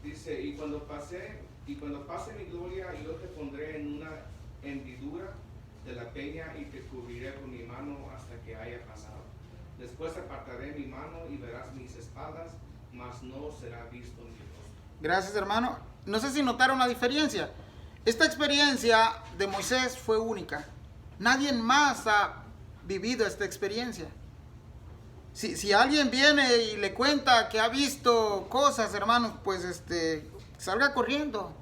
[SPEAKER 5] Dice, y cuando pase mi gloria, yo te pondré en una hendidura de la peña y te cubriré con mi mano hasta que haya pasado. Después apartaré mi mano y verás mis espaldas, mas no será visto mi rostro.
[SPEAKER 1] Gracias, hermano. No sé si notaron la diferencia. Esta experiencia de Moisés fue única. Nadie más ha vivido esta experiencia. Si alguien viene y le cuenta que ha visto cosas, hermanos, pues salga corriendo.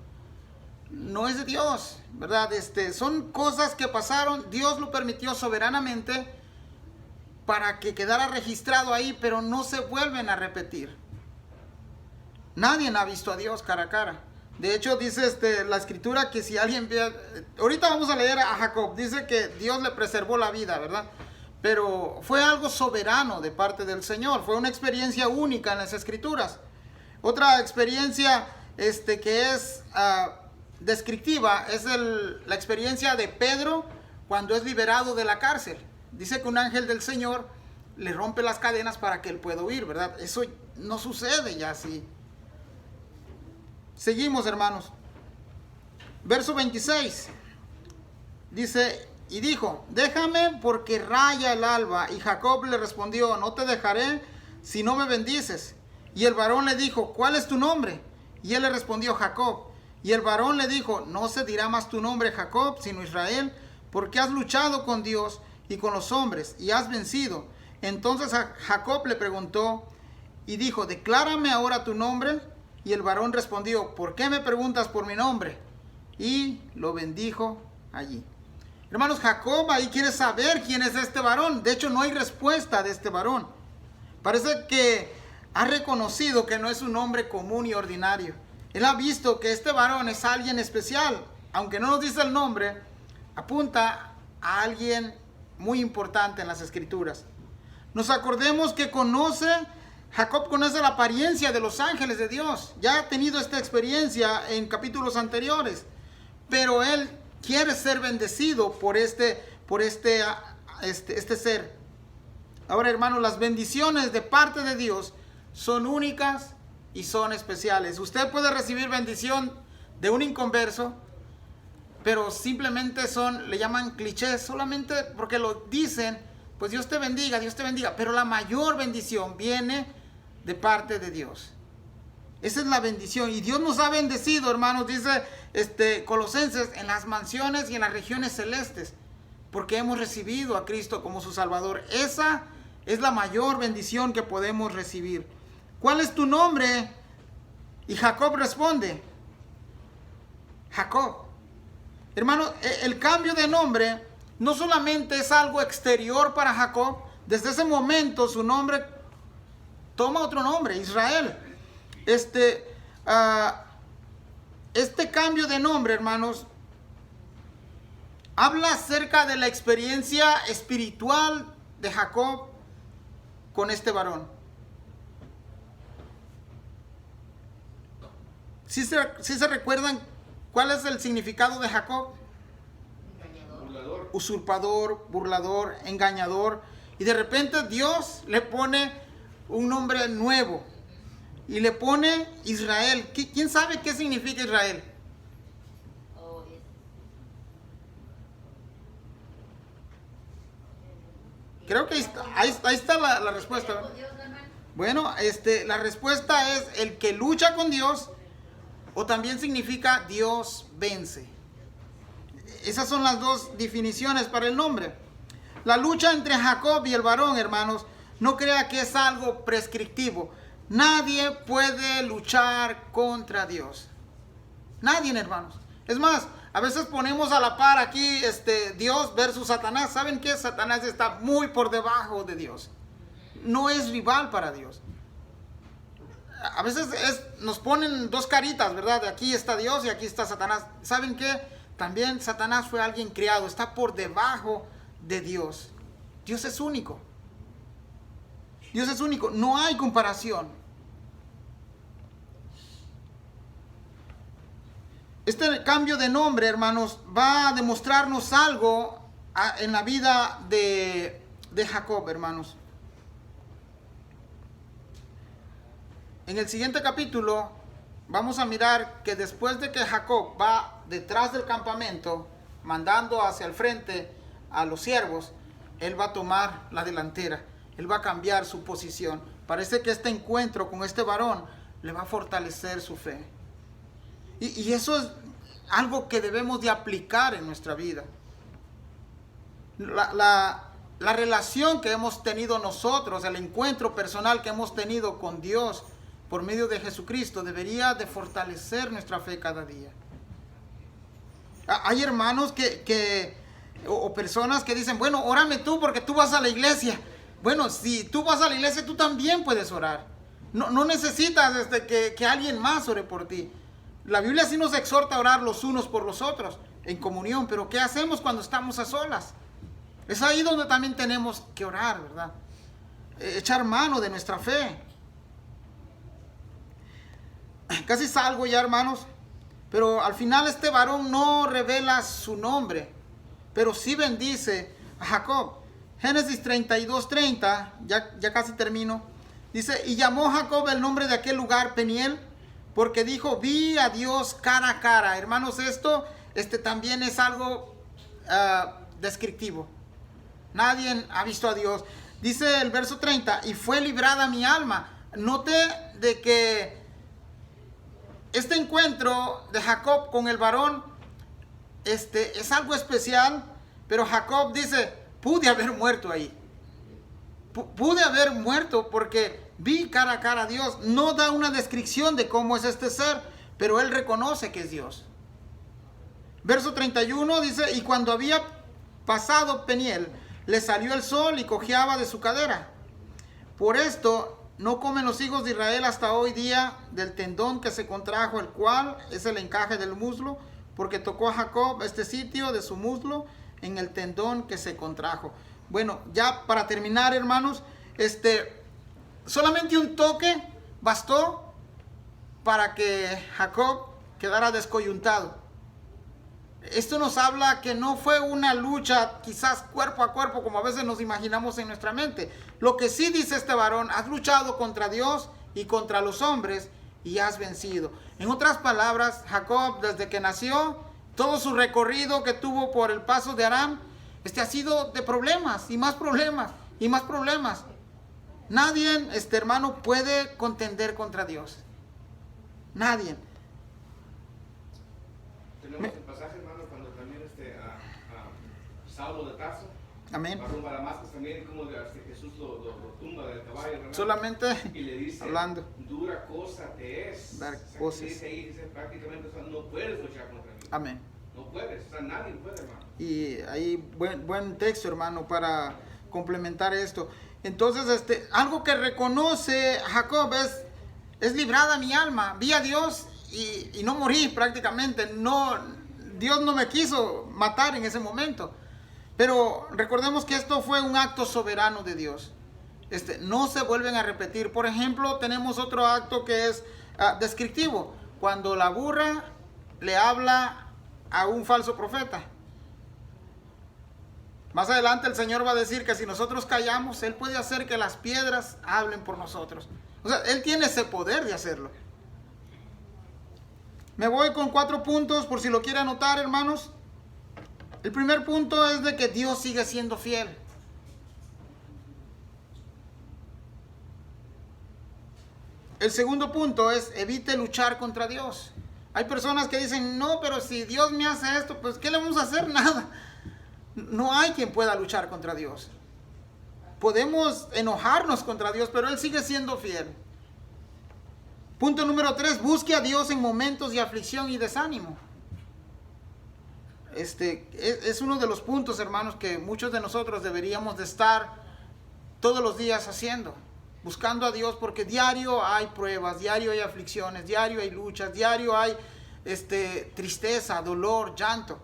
[SPEAKER 1] No es de Dios, ¿verdad? Son cosas que pasaron. Dios lo permitió soberanamente para que quedara registrado ahí, pero no se vuelven a repetir. Nadie ha visto a Dios cara a cara. De hecho, dice la escritura que si alguien ve... Ahorita vamos a leer a Jacob. Dice que Dios le preservó la vida, ¿verdad? Pero fue algo soberano de parte del Señor. Fue una experiencia única en las escrituras. Otra experiencia que es descriptiva es la experiencia de Pedro cuando es liberado de la cárcel. Dice que un ángel del Señor le rompe las cadenas para que él pueda huir, ¿verdad? Eso no sucede ya así. Seguimos, hermanos. Verso 26. Dice, y dijo, déjame porque raya el alba. Y Jacob le respondió, no te dejaré si no me bendices. Y el varón le dijo, ¿cuál es tu nombre? Y él le respondió, Jacob. Y el varón le dijo, no se dirá más tu nombre Jacob, sino Israel, porque has luchado con Dios y con los hombres y has vencido. Entonces Jacob le preguntó y dijo, declárame ahora tu nombre. Y el varón respondió, ¿por qué me preguntas por mi nombre? Y lo bendijo allí. Hermanos, Jacob ahí quiere saber quién es este varón. De hecho, no hay respuesta de este varón. Parece que ha reconocido que no es un hombre común y ordinario. Él ha visto que este varón es alguien especial. Aunque no nos dice el nombre, apunta a alguien muy importante en las escrituras. Nos acordemos que Jacob conoce la apariencia de los ángeles de Dios. Ya ha tenido esta experiencia en capítulos anteriores. Pero él quiere ser bendecido por este ser. Ahora, hermanos, las bendiciones de parte de Dios son únicas y son especiales. Usted puede recibir bendición de un inconverso, pero simplemente le llaman clichés, solamente porque lo dicen, pues Dios te bendiga, pero la mayor bendición viene de parte de Dios. Esa es la bendición. Y Dios nos ha bendecido, hermanos, dice Colosenses, en las mansiones y en las regiones celestes, porque hemos recibido a Cristo como su Salvador. Esa es la mayor bendición que podemos recibir. ¿Cuál es tu nombre? Y Jacob responde, Jacob. Hermano, el cambio de nombre no solamente es algo exterior para Jacob. Desde ese momento su nombre toma otro nombre, Israel. Este cambio de nombre, hermanos, habla acerca de la experiencia espiritual de Jacob con este varón. ¿Sí se recuerdan cuál es el significado de Jacob?
[SPEAKER 6] Engañador.
[SPEAKER 5] Burlador.
[SPEAKER 1] Usurpador, burlador, engañador. Y de repente Dios le pone un nombre nuevo. Y le pone Israel. ¿Quién sabe qué significa Israel?
[SPEAKER 6] Oh,
[SPEAKER 1] Creo que ahí está la respuesta.
[SPEAKER 6] con Dios, hermano.
[SPEAKER 1] Bueno, la respuesta es el que lucha con Dios, o también significa Dios vence. Esas son las dos definiciones para el nombre. La lucha entre Jacob y el varón, hermanos, no crea que es algo prescriptivo. Nadie puede luchar contra Dios. Nadie, hermanos. Es más, a veces ponemos a la par aquí Dios versus Satanás. ¿Saben qué? Satanás está muy por debajo de Dios. No es rival para Dios. A veces nos ponen dos caritas, ¿verdad? De aquí está Dios y aquí está Satanás. ¿Saben qué? También Satanás fue alguien creado, está por debajo de Dios. Dios es único. Dios es único, no hay comparación. Este cambio de nombre, hermanos, va a demostrarnos algo en la vida de Jacob, hermanos. En el siguiente capítulo vamos a mirar que después de que Jacob va detrás del campamento, mandando hacia el frente a los siervos, él va a tomar la delantera, él va a cambiar su posición. Parece que este encuentro con este varón le va a fortalecer su fe. Y eso es algo que debemos de aplicar en nuestra vida. La relación que hemos tenido nosotros, el encuentro personal que hemos tenido con Dios por medio de Jesucristo, debería de fortalecer nuestra fe cada día. Hay hermanos o personas que dicen, bueno, órame tú porque tú vas a la iglesia. Bueno, si tú vas a la iglesia, tú también puedes orar. No necesitas que alguien más ore por ti. La Biblia sí nos exhorta a orar los unos por los otros en comunión, pero ¿qué hacemos cuando estamos a solas? Es ahí donde también tenemos que orar, ¿verdad? Echar mano de nuestra fe. Casi salgo ya, hermanos, pero al final este varón no revela su nombre, pero sí bendice a Jacob. Génesis 32:30, ya casi termino. Dice, y llamó Jacob el nombre de aquel lugar Peniel, porque dijo, vi a Dios cara a cara. Hermanos, esto también es algo descriptivo. Nadie ha visto a Dios. Dice el verso 30, y fue librada mi alma. Note de que este encuentro de Jacob con el varón es algo especial, pero Jacob dice, pude haber muerto ahí. Pude haber muerto porque vi cara a cara a Dios. No da una descripción de cómo es este ser, pero él reconoce que es Dios. Verso 31 dice, y cuando había pasado Peniel, le salió el sol y cojeaba de su cadera. Por esto no comen los hijos de Israel hasta hoy día del tendón que se contrajo, el cual es el encaje del muslo, porque tocó a Jacob este sitio de su muslo en el tendón que se contrajo. Bueno, ya para terminar, hermanos, solamente un toque bastó para que Jacob quedara descoyuntado. Esto nos habla que no fue una lucha quizás cuerpo a cuerpo como a veces nos imaginamos en nuestra mente. Lo que sí dice este varón, has luchado contra Dios y contra los hombres y has vencido. En otras palabras, Jacob desde que nació, todo su recorrido que tuvo por el paso de Aram, ha sido de problemas y más problemas y más problemas. Nadie, hermano, puede contender contra Dios. Nadie.
[SPEAKER 5] Tenemos el pasaje, hermano, cuando también a Saulo de Tarso,
[SPEAKER 1] Amén.
[SPEAKER 5] va rumbo a Damasco también, como Jesús lo tumba del caballo, ¿verdad?
[SPEAKER 1] Solamente
[SPEAKER 5] y le dice,
[SPEAKER 1] hablando.
[SPEAKER 5] Dura cosa te es.
[SPEAKER 1] Dar
[SPEAKER 5] O sea,
[SPEAKER 1] cosas.
[SPEAKER 5] dice prácticamente, o sea, no puedes luchar contra mí.
[SPEAKER 1] Amén.
[SPEAKER 5] No puedes, o sea, nadie puede, hermano.
[SPEAKER 1] Y ahí buen texto, hermano, para complementar esto. Entonces, algo que reconoce Jacob es librada mi alma. Vi a Dios y no morí prácticamente. No, Dios no me quiso matar en ese momento. Pero recordemos que esto fue un acto soberano de Dios. No se vuelven a repetir. Por ejemplo, tenemos otro acto que es descriptivo. cuando la burra le habla a un falso profeta. Más adelante el Señor va a decir que si nosotros callamos, Él puede hacer que las piedras hablen por nosotros. O sea, Él tiene ese poder de hacerlo. Me voy con 4 puntos por si lo quiere anotar, hermanos. El primer punto es de que Dios sigue siendo fiel. El segundo punto es evite luchar contra Dios. Hay personas que dicen, no, pero si Dios me hace esto, pues ¿qué le vamos a hacer? Nada. No hay quien pueda luchar contra Dios. Podemos enojarnos contra Dios, pero Él sigue siendo fiel. Punto número 3, busque a Dios en momentos de aflicción y desánimo. Es uno de los puntos, hermanos, que muchos de nosotros deberíamos de estar todos los días haciendo. Buscando a Dios, porque diario hay pruebas, diario hay aflicciones, diario hay luchas, diario hay tristeza, dolor, llanto.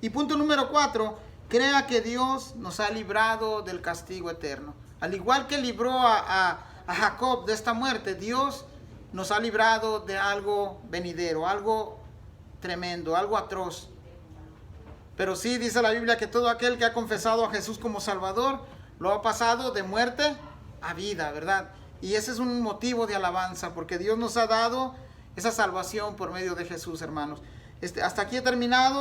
[SPEAKER 1] Y punto número 4, crea que Dios nos ha librado del castigo eterno. Al igual que libró a Jacob de esta muerte, Dios nos ha librado de algo venidero, algo tremendo, algo atroz. Pero sí dice la Biblia que todo aquel que ha confesado a Jesús como Salvador, lo ha pasado de muerte a vida, ¿verdad? Y ese es un motivo de alabanza, porque Dios nos ha dado esa salvación por medio de Jesús, hermanos. Hasta aquí he terminado.